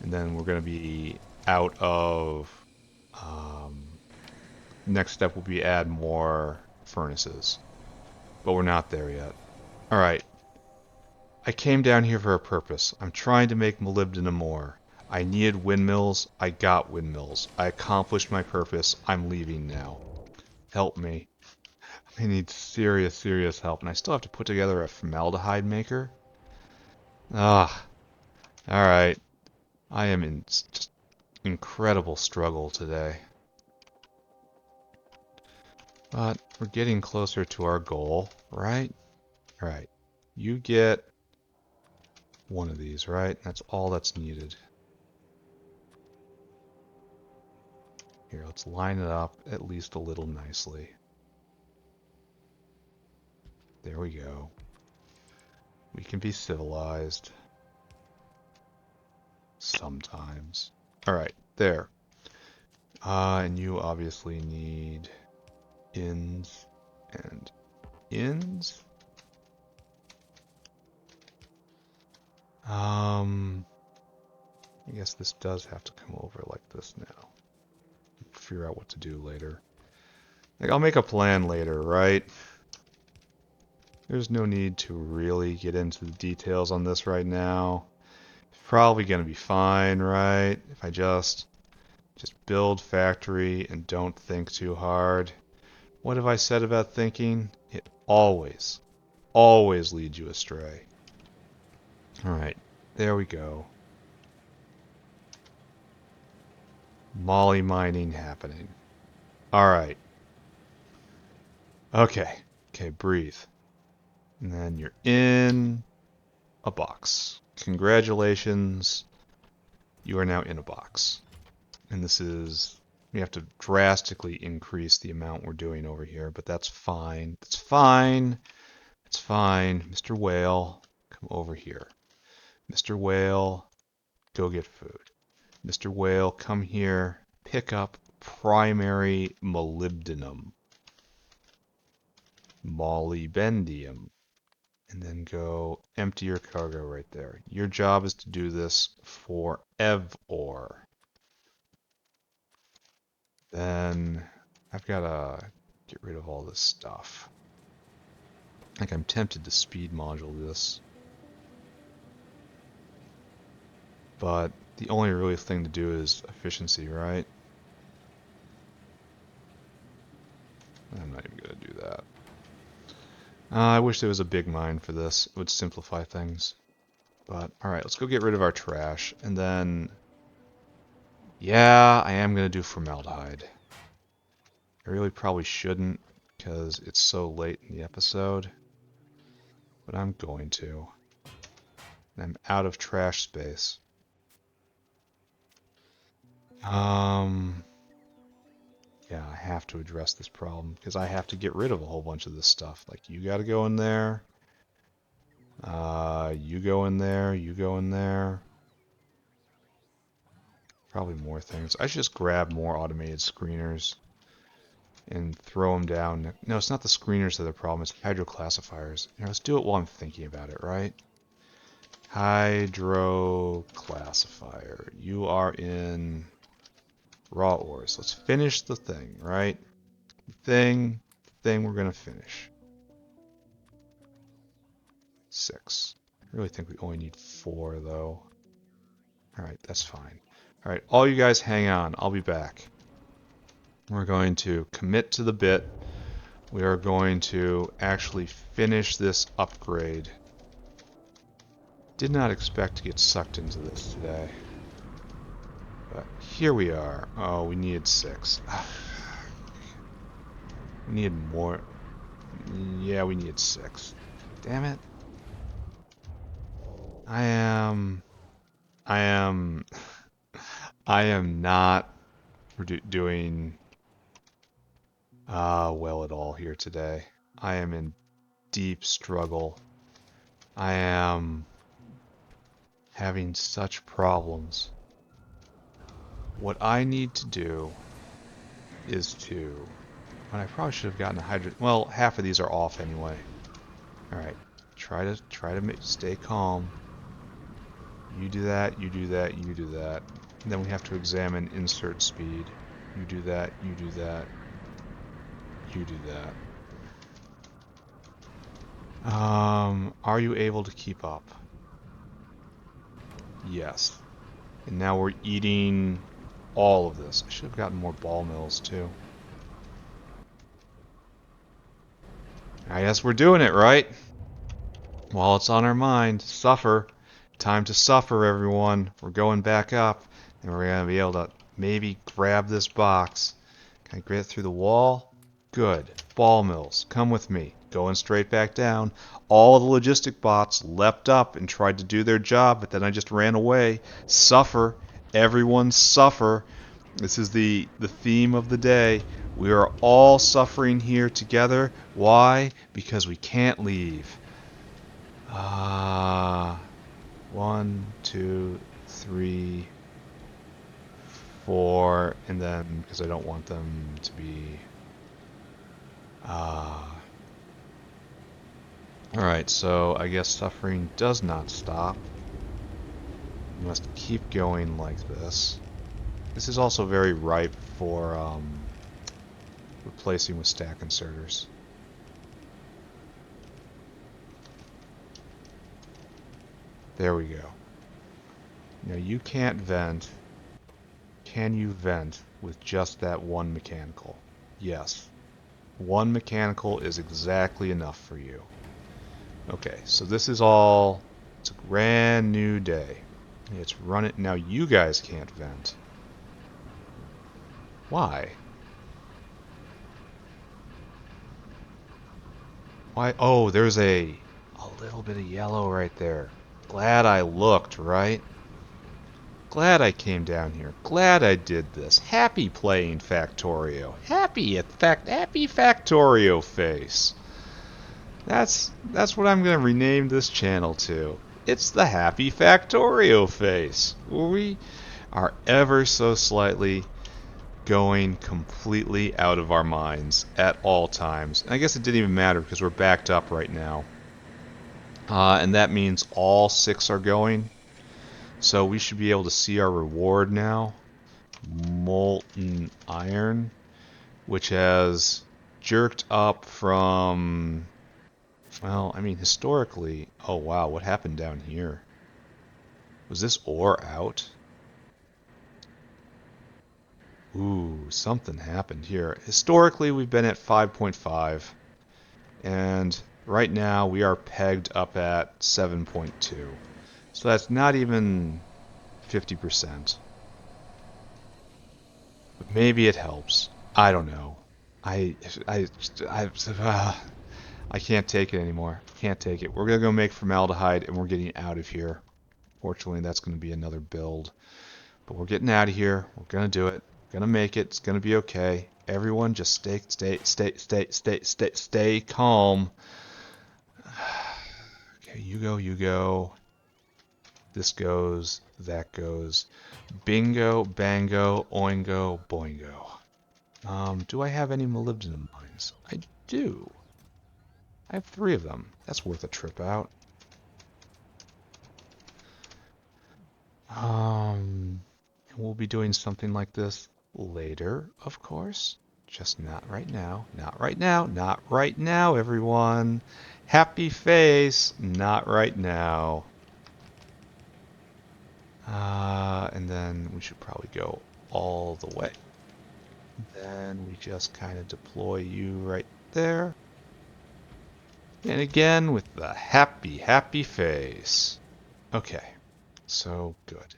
And then we're going to be out of... next step will be add more furnaces. But we're not there yet. Alright. I came down here for a purpose. I'm trying to make molybdenum ore. I needed windmills. I got windmills. I accomplished my purpose. I'm leaving now. Help me. I need serious, serious help. And I still have to put together a formaldehyde maker. Ah. Alright. I am in just incredible struggle today. But we're getting closer to our goal, right? Alright. You get one of these, right? That's all that's needed. Here, let's line it up at least a little nicely. There we go. We can be civilized. Sometimes. Alright, there. And you obviously need ins and ins. I guess this does have to come over like this now. Figure out what to do later. Like, I'll make a plan later, right? There's no need to really get into the details on this right now. It's probably going to be fine, right? If I just build factory and don't think too hard. What have I said about thinking? It always, always leads you astray. Alright, there we go. Moly mining happening. Alright. Okay. Okay, breathe. And then you're in a box. Congratulations. You are now in a box. And this is... we have to drastically increase the amount we're doing over here, but that's fine. That's fine. It's fine. Mr. Whale, come over here. Mr. Whale, go get food. Mr. Whale, come here. Pick up primary molybdenum. Molybdenum. And then go empty your cargo right there. Your job is to do this forever. Then I've got to get rid of all this stuff. Like, I'm tempted to speed module this. But the only really thing to do is efficiency, right? I'm not even going to do that. I wish there was a big mine for this. It would simplify things. But, alright, let's go get rid of our trash. And then... yeah, I am going to do formaldehyde. I really probably shouldn't, because it's so late in the episode. But I'm going to. And I'm out of trash space. Yeah, I have to address this problem, because I have to get rid of a whole bunch of this stuff. Like, you gotta go in there. You go in there, you go in there. Probably more things. I should just grab more automated screeners and throw them down. No, it's not the screeners that are the problem, it's hydroclassifiers. You know, let's do it while I'm thinking about it, right? Hydroclassifier. You are in raw ores. Let's finish the thing, right? The thing we're gonna finish. 6. I really think we only need 4, though. Alright, that's fine. Alright, all you guys hang on. I'll be back. We're going to commit to the bit. We are going to actually finish this upgrade. Did not expect to get sucked into this today. But here we are. Oh, we needed 6. We needed more. Yeah, we needed 6. Damn it. I am not doing well at all here today. I am in deep struggle. I am having such problems. What I need to do is to... And I probably should have gotten a hydrogen... Well, half of these are off anyway. Alright. Try to stay calm. You do that, you do that, you do that. And then we have to examine insert speed. You do that, you do that. You do that. Are you able to keep up? Yes. And now we're eating all of this. I should have gotten more ball mills too. I guess we're doing it, right? While it's on our mind, suffer. Time to suffer, everyone. We're going back up, and we're going to be able to maybe grab this box. Can I get it through the wall? Good. Ball mills, come with me. Going straight back down. All the logistic bots leapt up and tried to do their job, but then I just ran away. Suffer. Everyone suffer. This is the theme of the day. We are all suffering here together. Why? Because we can't leave. 1, 2, 3, 4, and then because I don't want them to be alright, so I guess suffering does not stop. We must keep going like this. This is also very ripe for replacing with stack inserters. There we go. Now you can't vent. Can you vent with just that one mechanical? Yes. One mechanical is exactly enough for you. Okay, so this is all... It's a brand new day. It's run it. Now you guys can't vent. Why? Why? Oh, there's a little bit of yellow right there. Glad I looked, right? Glad I came down here. Glad I did this. Happy playing Factorio. Happy Factorio face. That's what I'm gonna rename this channel to. It's the Happy Factorio face. We are ever so slightly going completely out of our minds at all times. And I guess it didn't even matter because we're backed up right now. And that means all 6 are going. So we should be able to see our reward now. Molten iron, which has jerked up from, well, I mean, historically, oh wow, what happened down here? Was this ore out? Ooh, something happened here. Historically, we've been at 5.5, and right now we are pegged up at 7.2. So that's not even 50%. But maybe it helps. I don't know. I can't take it anymore. Can't take it. We're gonna go make formaldehyde, and we're getting out of here. Fortunately, that's gonna be another build. But we're getting out of here. We're gonna do it. We're gonna make it. It's gonna be okay. Everyone, just stay calm. Okay, you go, you go. This goes, that goes. Bingo, bango, oingo, boingo. Do I have any molybdenum mines? I do. I have 3 of them. That's worth a trip out. We'll be doing something like this later, of course. Just not right now. Not right now. Not right now, everyone. Happy face. Not right now. And then we should probably go all the way. Then we just kind of deploy you right there. And again with the happy, happy face. Okay, so good.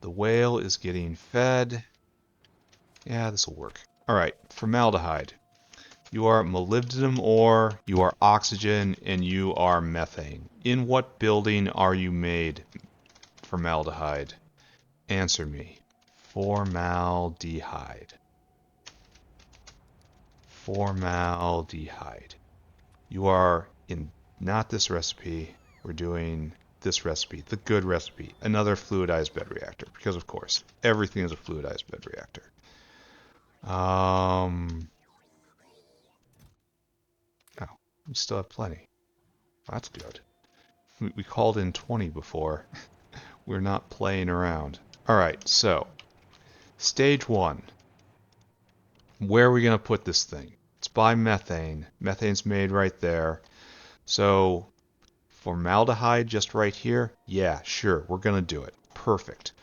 The whale is getting fed. Yeah, this will work. All right, formaldehyde. You are molybdenum ore, you are oxygen, and you are methane. In what building are you made, formaldehyde? Answer me. Formaldehyde. Formaldehyde. You are in not this recipe. We're doing this recipe, the good recipe, another fluidized bed reactor, because of course, everything is a fluidized bed reactor. Oh, we still have plenty. That's good. We called in 20 before. We're not playing around. All right, so stage one. Where are we going to put this thing? It's by methane. Methane's made right there. So formaldehyde just right here? Yeah, sure, we're going to do it. Perfect.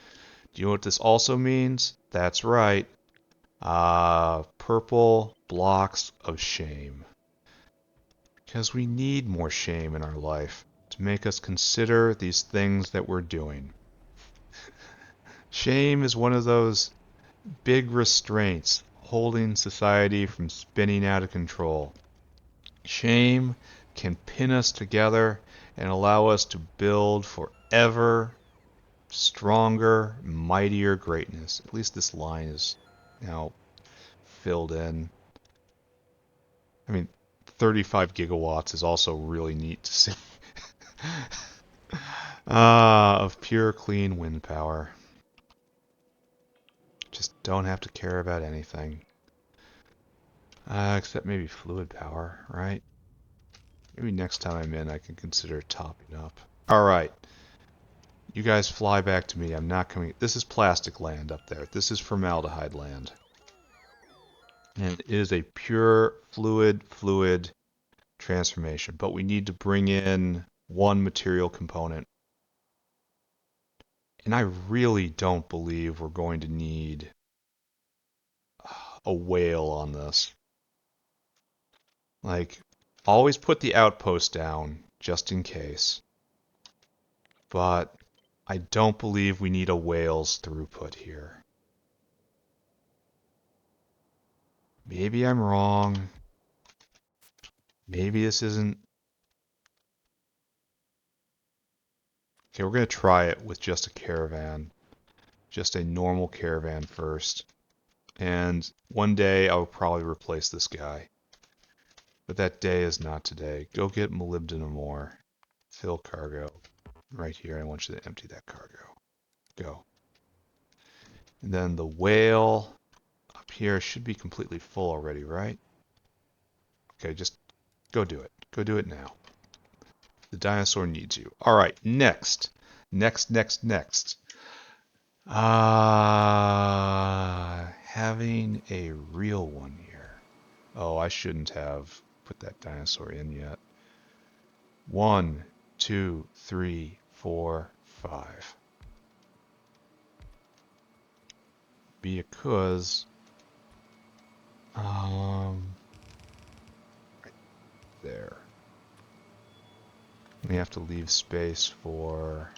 Do you know what this also means? That's right. Purple blocks of shame. Because we need more shame in our life to make us consider these things that we're doing. Shame is one of those big restraints holding society from spinning out of control. Shame can pin us together and allow us to build forever stronger, mightier greatness. At least this line is now filled in. I mean, 35 gigawatts is also really neat to see. Of pure, clean wind power. Just don't have to care about anything. Except maybe fluid power, right? Maybe next time I'm in, I can consider topping up. Alright. You guys fly back to me. I'm not coming. This is plastic land up there. This is formaldehyde land. And it is a pure fluid transformation. But we need to bring in one material component. And I really don't believe we're going to need a whale on this. Like, always put the outpost down, just in case. But I don't believe we need a whale's throughput here. Maybe I'm wrong. Maybe this isn't... Okay, we're going to try it with just a caravan. Just a normal caravan first. And one day I'll probably replace this guy. But that day is not today. Go get molybdenum ore. Fill cargo. Right here, I want you to empty that cargo. Go. And then the whale up here should be completely full already, right? Okay, just go do it. Go do it now. The dinosaur needs you. All right, next. Next. Having a real one here. Oh, I shouldn't have put that dinosaur in yet. 1, 2, 3, 4, 5. Because right there. We have to leave space for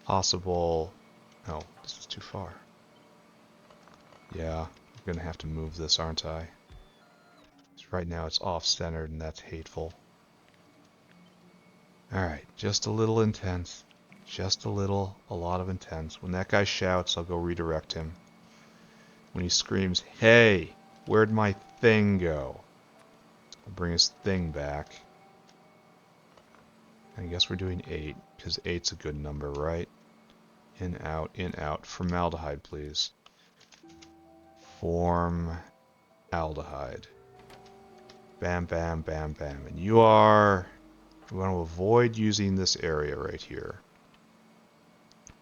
possible... Oh, this is too far. Yeah, I'm gonna have to move this, aren't I? Right now it's off-centered and that's hateful. Alright, just a little intense. Just a lot of intense. When that guy shouts, I'll go redirect him. When he screams, "Hey, where'd my thing go?" I'll bring his thing back. I guess we're doing 8, because 8's a good number, right? In, out. Formaldehyde, please. Formaldehyde. Bam, bam, bam, bam. And you are... We want to avoid using this area right here.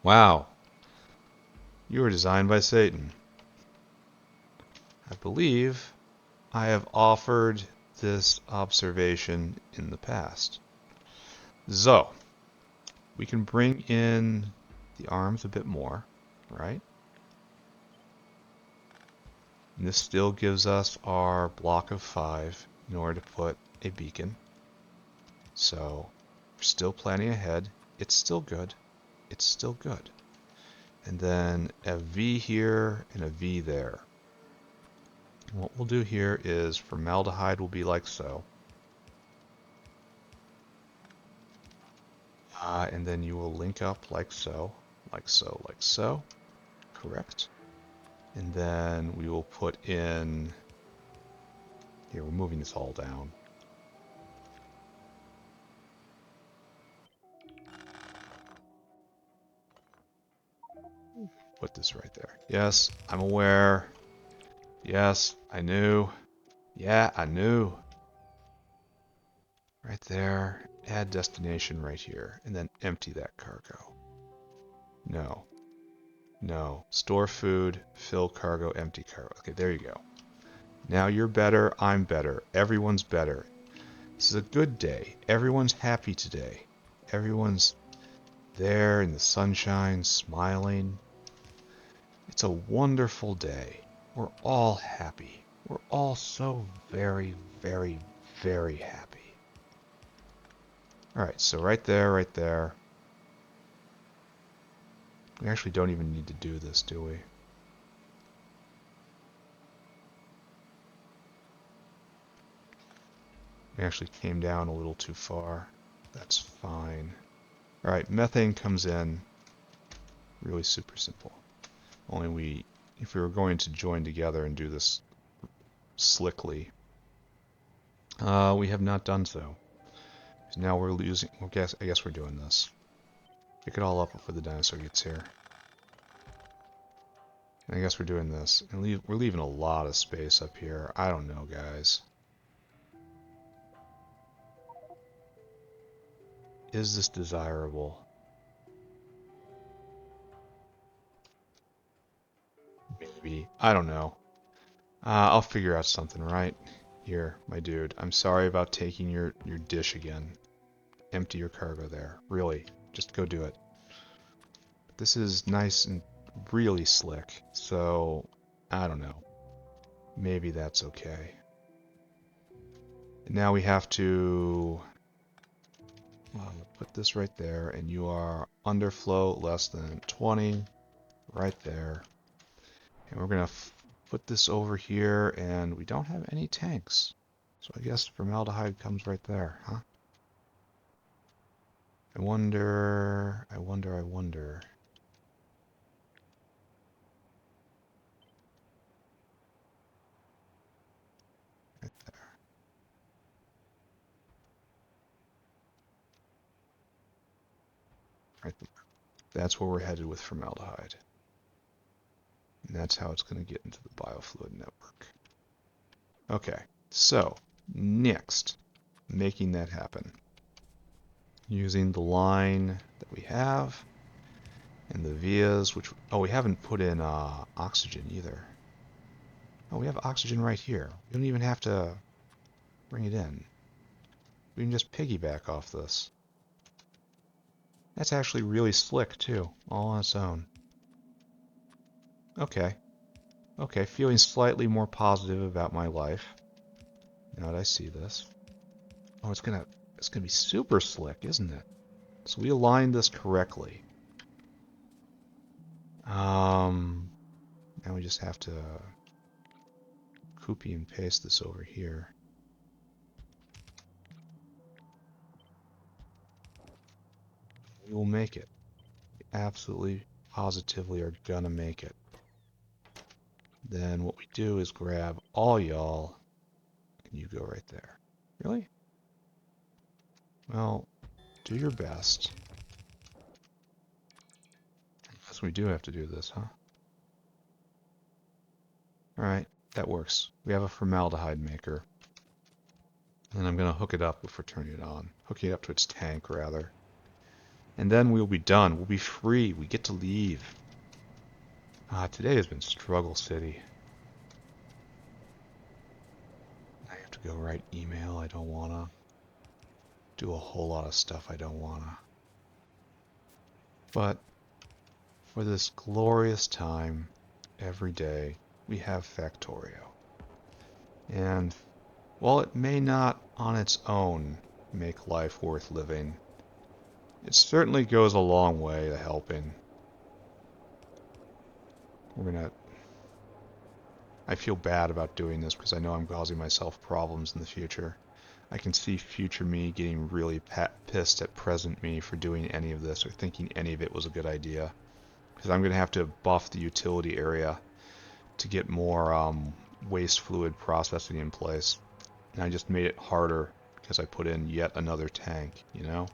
Wow. You were designed by Satan. I believe I have offered this observation in the past. So, we can bring in the arms a bit more, right? And this still gives us our block of 5 in order to put a beacon. So, we're still planning ahead. It's still good. It's still good. And then a V here and a V there. And what we'll do here is formaldehyde will be like so. And then you will link up like so, like so, like so. Correct. And then we will put in... Here, we're moving this all down. Put this right there. Yes, I'm aware. Yes, I knew. Yeah, I knew. Right there. Add destination right here. And then empty that cargo. No. No. Store food, fill cargo, empty cargo. Okay, there you go. Now you're better, I'm better. Everyone's better. This is a good day. Everyone's happy today. Everyone's there in the sunshine, smiling. It's a wonderful day. We're all happy. We're all so very, very, very happy. Alright, so right there, right there. We actually don't even need to do this, do we? We actually came down a little too far. That's fine. Alright, methane comes in. Really super simple. Only if we were going to join together and do this slickly, we have not done so. Now we're losing. I guess we're doing this. Pick it all up before the dinosaur gets here. And I guess we're doing this. And we're leaving a lot of space up here. I don't know, guys. Is this desirable? Maybe. I don't know. I'll figure out something, right? Here, my dude. I'm sorry about taking your dish again. Empty your cargo there. Really. Just go do it. This is nice and really slick. So, I don't know. Maybe that's okay. And now we have to put this right there, and you are underflow less than 20, right there. And we're gonna put this over here, and we don't have any tanks. So I guess formaldehyde comes right there, huh? I wonder. Right there. Right there. That's where we're headed with formaldehyde. And that's how it's going to get into the biofluid network. Okay, so next, making that happen. Using the line that we have and the vias, which, oh, we haven't put in oxygen either. Oh, we have oxygen right here. We don't even have to bring it in. We can just piggyback off this. That's actually really slick too, all on its own. Okay. Okay, feeling slightly more positive about my life. Now that I see this. Oh, it's gonna be super slick, isn't it? So we aligned this correctly. Now we just have to copy and paste this over here. We will make it. We absolutely, positively are gonna make it. Then what we do is grab all y'all, and you go right there. Really? Well, do your best. Guess we do have to do this, huh? Alright, that works. We have a formaldehyde maker. And I'm going to hook it up before turning it on. Hooking it up to its tank, rather. And then we'll be done. We'll be free. We get to leave. Today has been Struggle City. go write email I don't want to. Do a whole lot of stuff I don't want to. But for this glorious time, every day, we have Factorio. And while it may not on its own make life worth living, it certainly goes a long way to helping. I feel bad about doing this because I know I'm causing myself problems in the future. I can see future me getting really pissed at present me for doing any of this or thinking any of it was a good idea. Because I'm going to have to buff the utility area to get more waste fluid processing in place. And I just made it harder because I put in yet another tank, you know?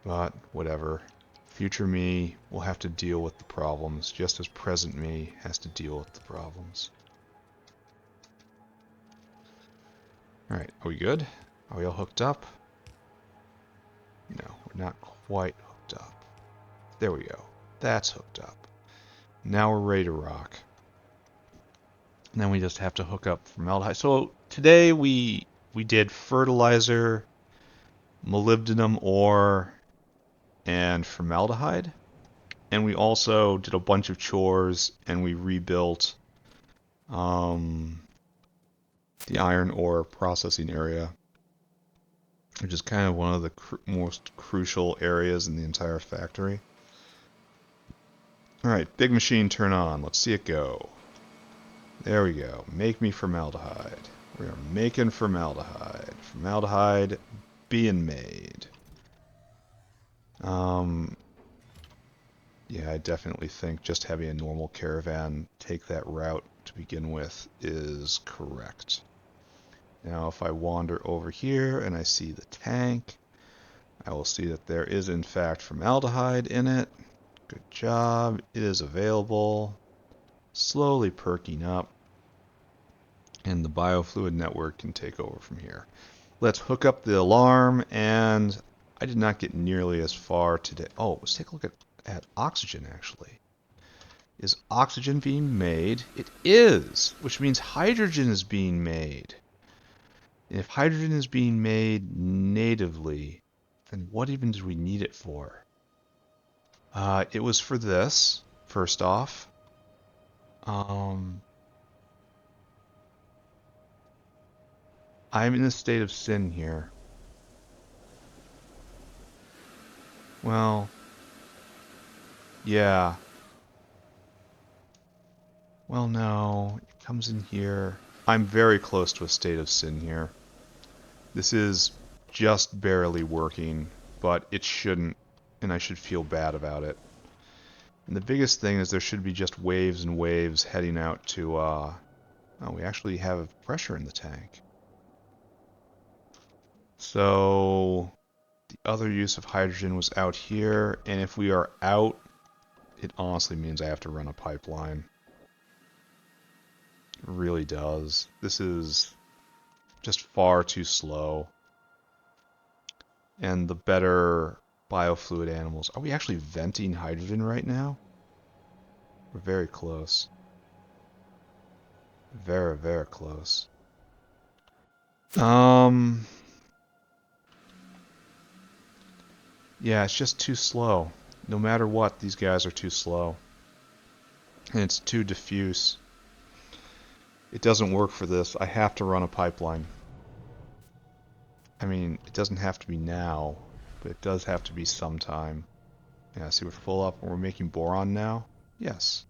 But whatever. Future me will have to deal with the problems, just as present me has to deal with the problems. Alright, are we good? Are we all hooked up? No, we're not quite hooked up. There we go. That's hooked up. Now we're ready to rock. And then we just have to hook up formaldehyde. So today we did fertilizer, molybdenum ore, and formaldehyde. And we also did a bunch of chores and we rebuilt the iron ore processing area, which is kind of one of the most crucial areas in the entire factory. Alright, big machine turn on. Let's see it go. There we go. Make me formaldehyde. We are making formaldehyde. Formaldehyde being made. Yeah, I definitely think just having a normal caravan take that route to begin with is correct. Now if I wander over here and I see the tank, I will see that there is in fact formaldehyde in it. Good job. It is available. Slowly perking up. And the biofluid network can take over from here. Let's hook up the alarm, and I did not get nearly as far today. Oh, let's take a look at oxygen, actually. Is oxygen being made? It is, which means hydrogen is being made. And if hydrogen is being made natively, then what even do we need it for? It was for this, first off. I'm in a state of sin here. Well, yeah. Well, no. It comes in here. I'm very close to a state of sin here. This is just barely working, but it shouldn't, and I should feel bad about it. And the biggest thing is there should be just waves and waves heading out to, oh, we actually have pressure in the tank. So the other use of hydrogen was out here, and if we are out, it honestly means I have to run a pipeline. It really does. This is just far too slow. And the better biofluid animals. Are we actually venting hydrogen right now? We're very close. Very, very close. Yeah, it's just too slow. No matter what, these guys are too slow. And it's too diffuse. It doesn't work for this. I have to run a pipeline. I mean, it doesn't have to be now, but it does have to be sometime. Yeah, see, we're full up and we're making boron now? Yes.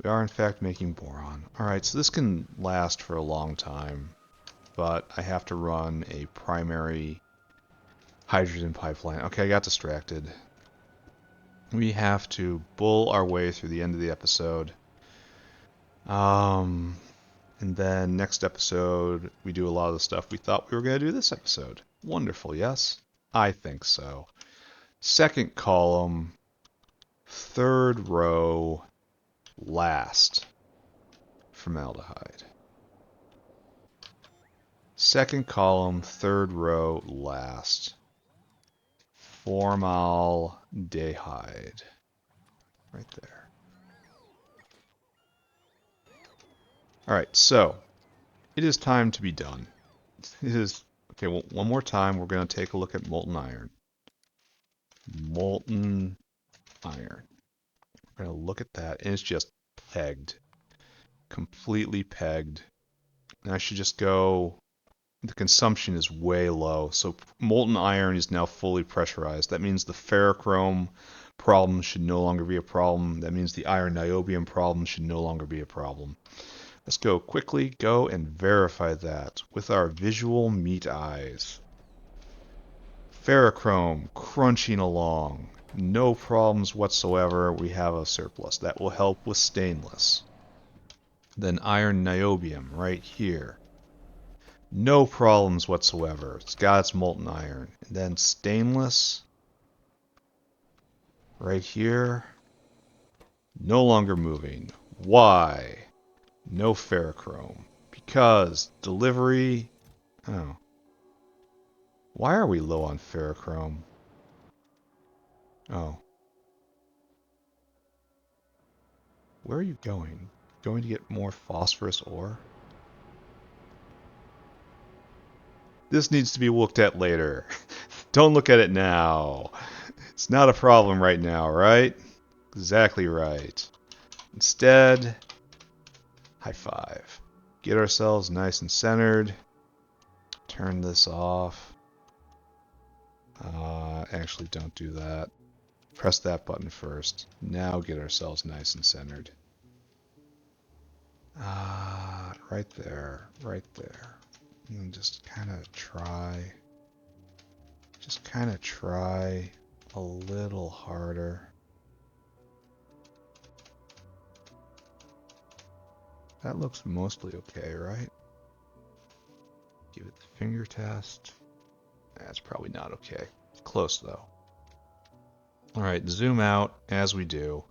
We are in fact making boron. Alright, so this can last for a long time, but I have to run a primary hydrogen pipeline. Okay, I got distracted. We have to bull our way through the end of the episode. And then next episode, we do a lot of the stuff we thought we were going to do this episode. Wonderful, yes? I think so. Second column, third row, last, formaldehyde. Second column, third row, last, formaldehyde. Right there. Alright, so it is time to be done. It is, okay, well, one more time we're going to take a look at molten iron. Molten iron. We're going to look at that, and it's just pegged. Completely pegged. And I should just go, the consumption is way low, so molten iron is now fully pressurized. That means the ferrochrome problem should no longer be a problem. That means the iron niobium problem should no longer be a problem. Let's go and verify that with our visual meat eyes. Ferrochrome crunching along. No problems whatsoever. We have a surplus. That will help with stainless. Then iron niobium right here. No problems whatsoever. It's got its molten iron. And then stainless right here. No longer moving. Why? No ferrochrome. Because delivery... Oh. Why are we low on ferrochrome? Oh. Where are you going? Going to get more phosphorus ore? This needs to be looked at later. Don't look at it now. It's not a problem right now, right? Exactly right. Instead, high five. Get ourselves nice and centered. Turn this off. Actually, don't do that. Press that button first. Now get ourselves nice and centered. Right there. Right there. And just kind of try. Just kind of try a little harder. That looks mostly okay, right? Give it the finger test. That's probably not okay. Close though. Alright, zoom out as we do.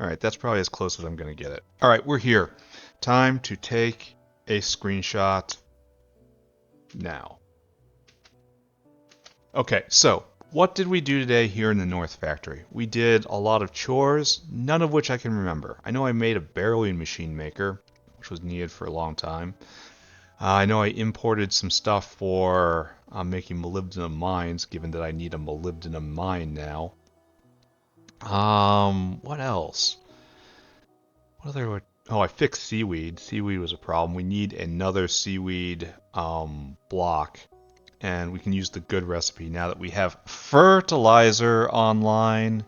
Alright, that's probably as close as I'm going to get it. Alright, we're here. Time to take a screenshot now. Okay, so what did we do today here in the North Factory? We did a lot of chores, none of which I can remember. I know I made a barreling machine maker, which was needed for a long time. I know I imported some stuff for making molybdenum mines, given that I need a molybdenum mine now. What else? What other? Oh, I fixed seaweed. Seaweed was a problem. We need another seaweed block, and we can use the good recipe now that we have fertilizer online.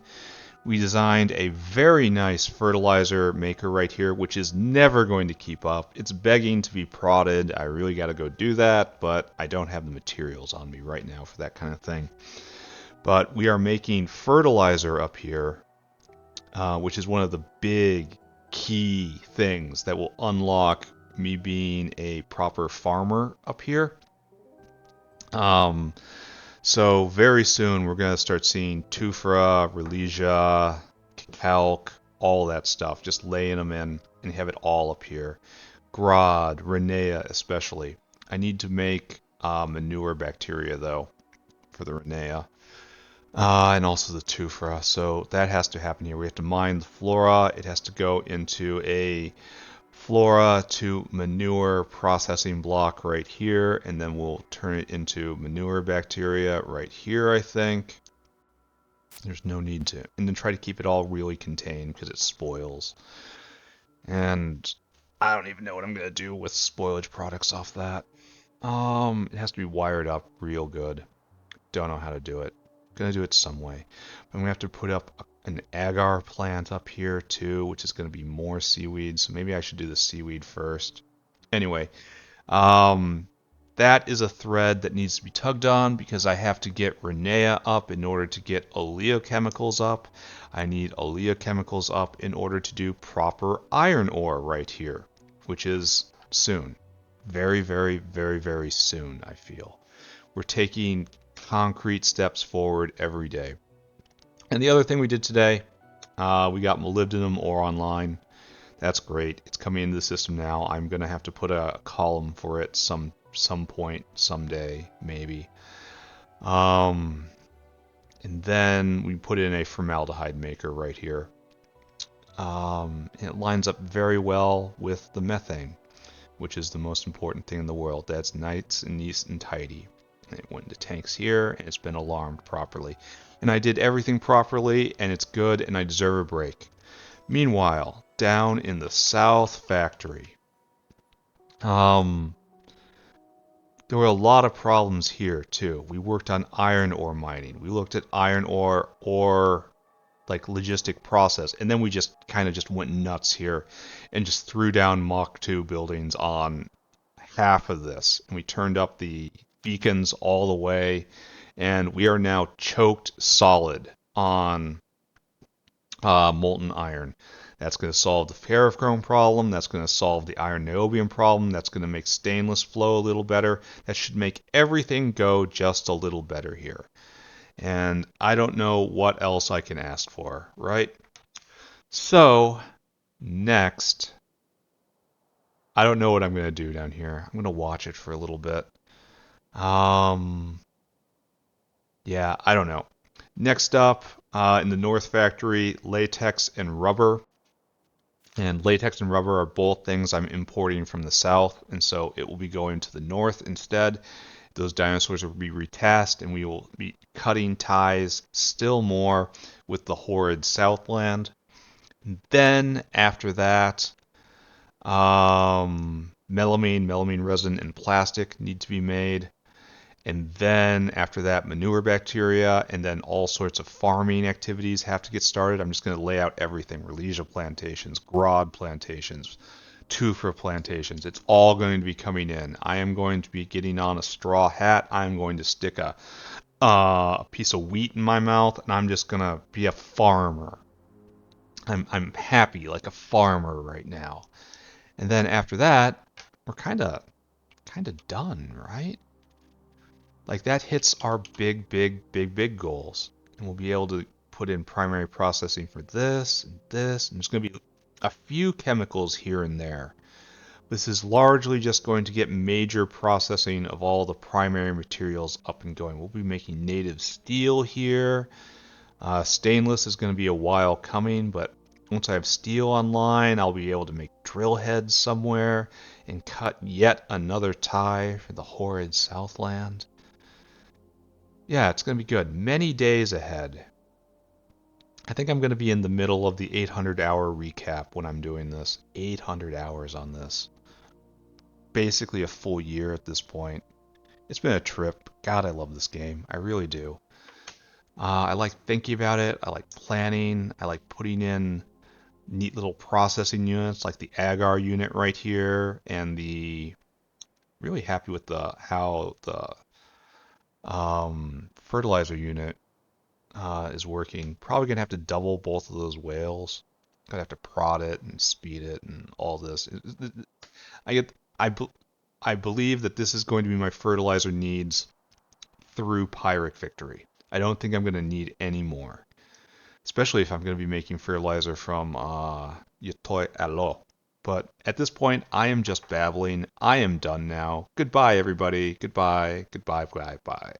We designed a very nice fertilizer maker right here, which is never going to keep up. It's begging to be prodded. I really got to go do that, but I don't have the materials on me right now for that kind of thing. But we are making fertilizer up here, which is one of the big key things that will unlock me being a proper farmer up here. So very soon we're going to start seeing Tufra, Relesia, Calc, all that stuff, just laying them in and have it all up here. Grod, Renea especially. I need to make manure bacteria though for the Renea. And also the Tufra, so that has to happen here. We have to mine the flora. It has to go into a flora to manure processing block right here, and then we'll turn it into manure bacteria right here, I think. There's no need to. And then try to keep it all really contained because it spoils. And I don't even know what I'm going to do with spoilage products off that. It has to be wired up real good. Don't know how to do it. Gonna do it some way. I'm gonna have to put up an agar plant up here too, which is gonna be more seaweed. So maybe I should do the seaweed first. Anyway, that is a thread that needs to be tugged on because I have to get Renea up in order to get oleochemicals up. I need oleochemicals up in order to do proper iron ore right here, which is soon. Very, very, very, very soon, I feel. We're taking concrete steps forward every day. And the other thing we did today, we got molybdenum ore online. That's great. It's coming into the system now. I'm going to have to put a column for it some point, someday, maybe. And then we put in a formaldehyde maker right here. It lines up very well with the methane, which is the most important thing in the world. That's nice and neat and tidy. And it went into tanks here, and it's been alarmed properly. And I did everything properly, and it's good, and I deserve a break. Meanwhile, down in the South Factory, there were a lot of problems here too. We worked on iron ore mining. We looked at iron ore like logistic process, and then we just kind of just went nuts here and just threw down Mach 2 buildings on half of this, and we turned up the beacons all the way, and we are now choked solid on molten iron. That's going to solve the ferrochrome problem. That's going to solve the iron niobium problem. That's going to make stainless flow a little better. That should make everything go just a little better here. And I don't know what else I can ask for, right? So, next, I don't know what I'm going to do down here. I'm going to watch it for a little bit. Yeah, I don't know. Next up, in the North Factory, latex and rubber. And latex and rubber are both things I'm importing from the south, and so it will be going to the north instead. Those dinosaurs will be retasked, and we will be cutting ties still more with the horrid Southland. Then, after that, melamine resin, and plastic need to be made. And then after that, manure bacteria, and then all sorts of farming activities have to get started. I'm just going to lay out everything: Rhodesia plantations, Grod plantations, Tufa plantations. It's all going to be coming in. I am going to be getting on a straw hat. I'm going to stick a piece of wheat in my mouth, and I'm just going to be a farmer. I'm happy like a farmer right now. And then after that, we're kind of done, right? Like that hits our big goals. And we'll be able to put in primary processing for this and this. And there's going to be a few chemicals here and there. This is largely just going to get major processing of all the primary materials up and going. We'll be making native steel here. Stainless is going to be a while coming, but once I have steel online, I'll be able to make drill heads somewhere and cut yet another tie for the horrid Southland. Yeah, it's going to be good. Many days ahead. I think I'm going to be in the middle of the 800-hour recap when I'm doing this. 800 hours on this. Basically a full year at this point. It's been a trip. God, I love this game. I really do. I like thinking about it. I like planning. I like putting in neat little processing units like the agar unit right here, and the really happy with the how the fertilizer unit is working. Probably gonna have to double both of those whales. Gonna have to prod it and speed it and all this. I get I I believe that this is going to be my fertilizer needs through Pyrrhic Victory. I don't think I'm gonna need any more, especially if I'm gonna be making fertilizer from Yatoi Alo. But at this point, I am just babbling. I am done now. Goodbye, everybody. Goodbye. Goodbye. Goodbye. Bye.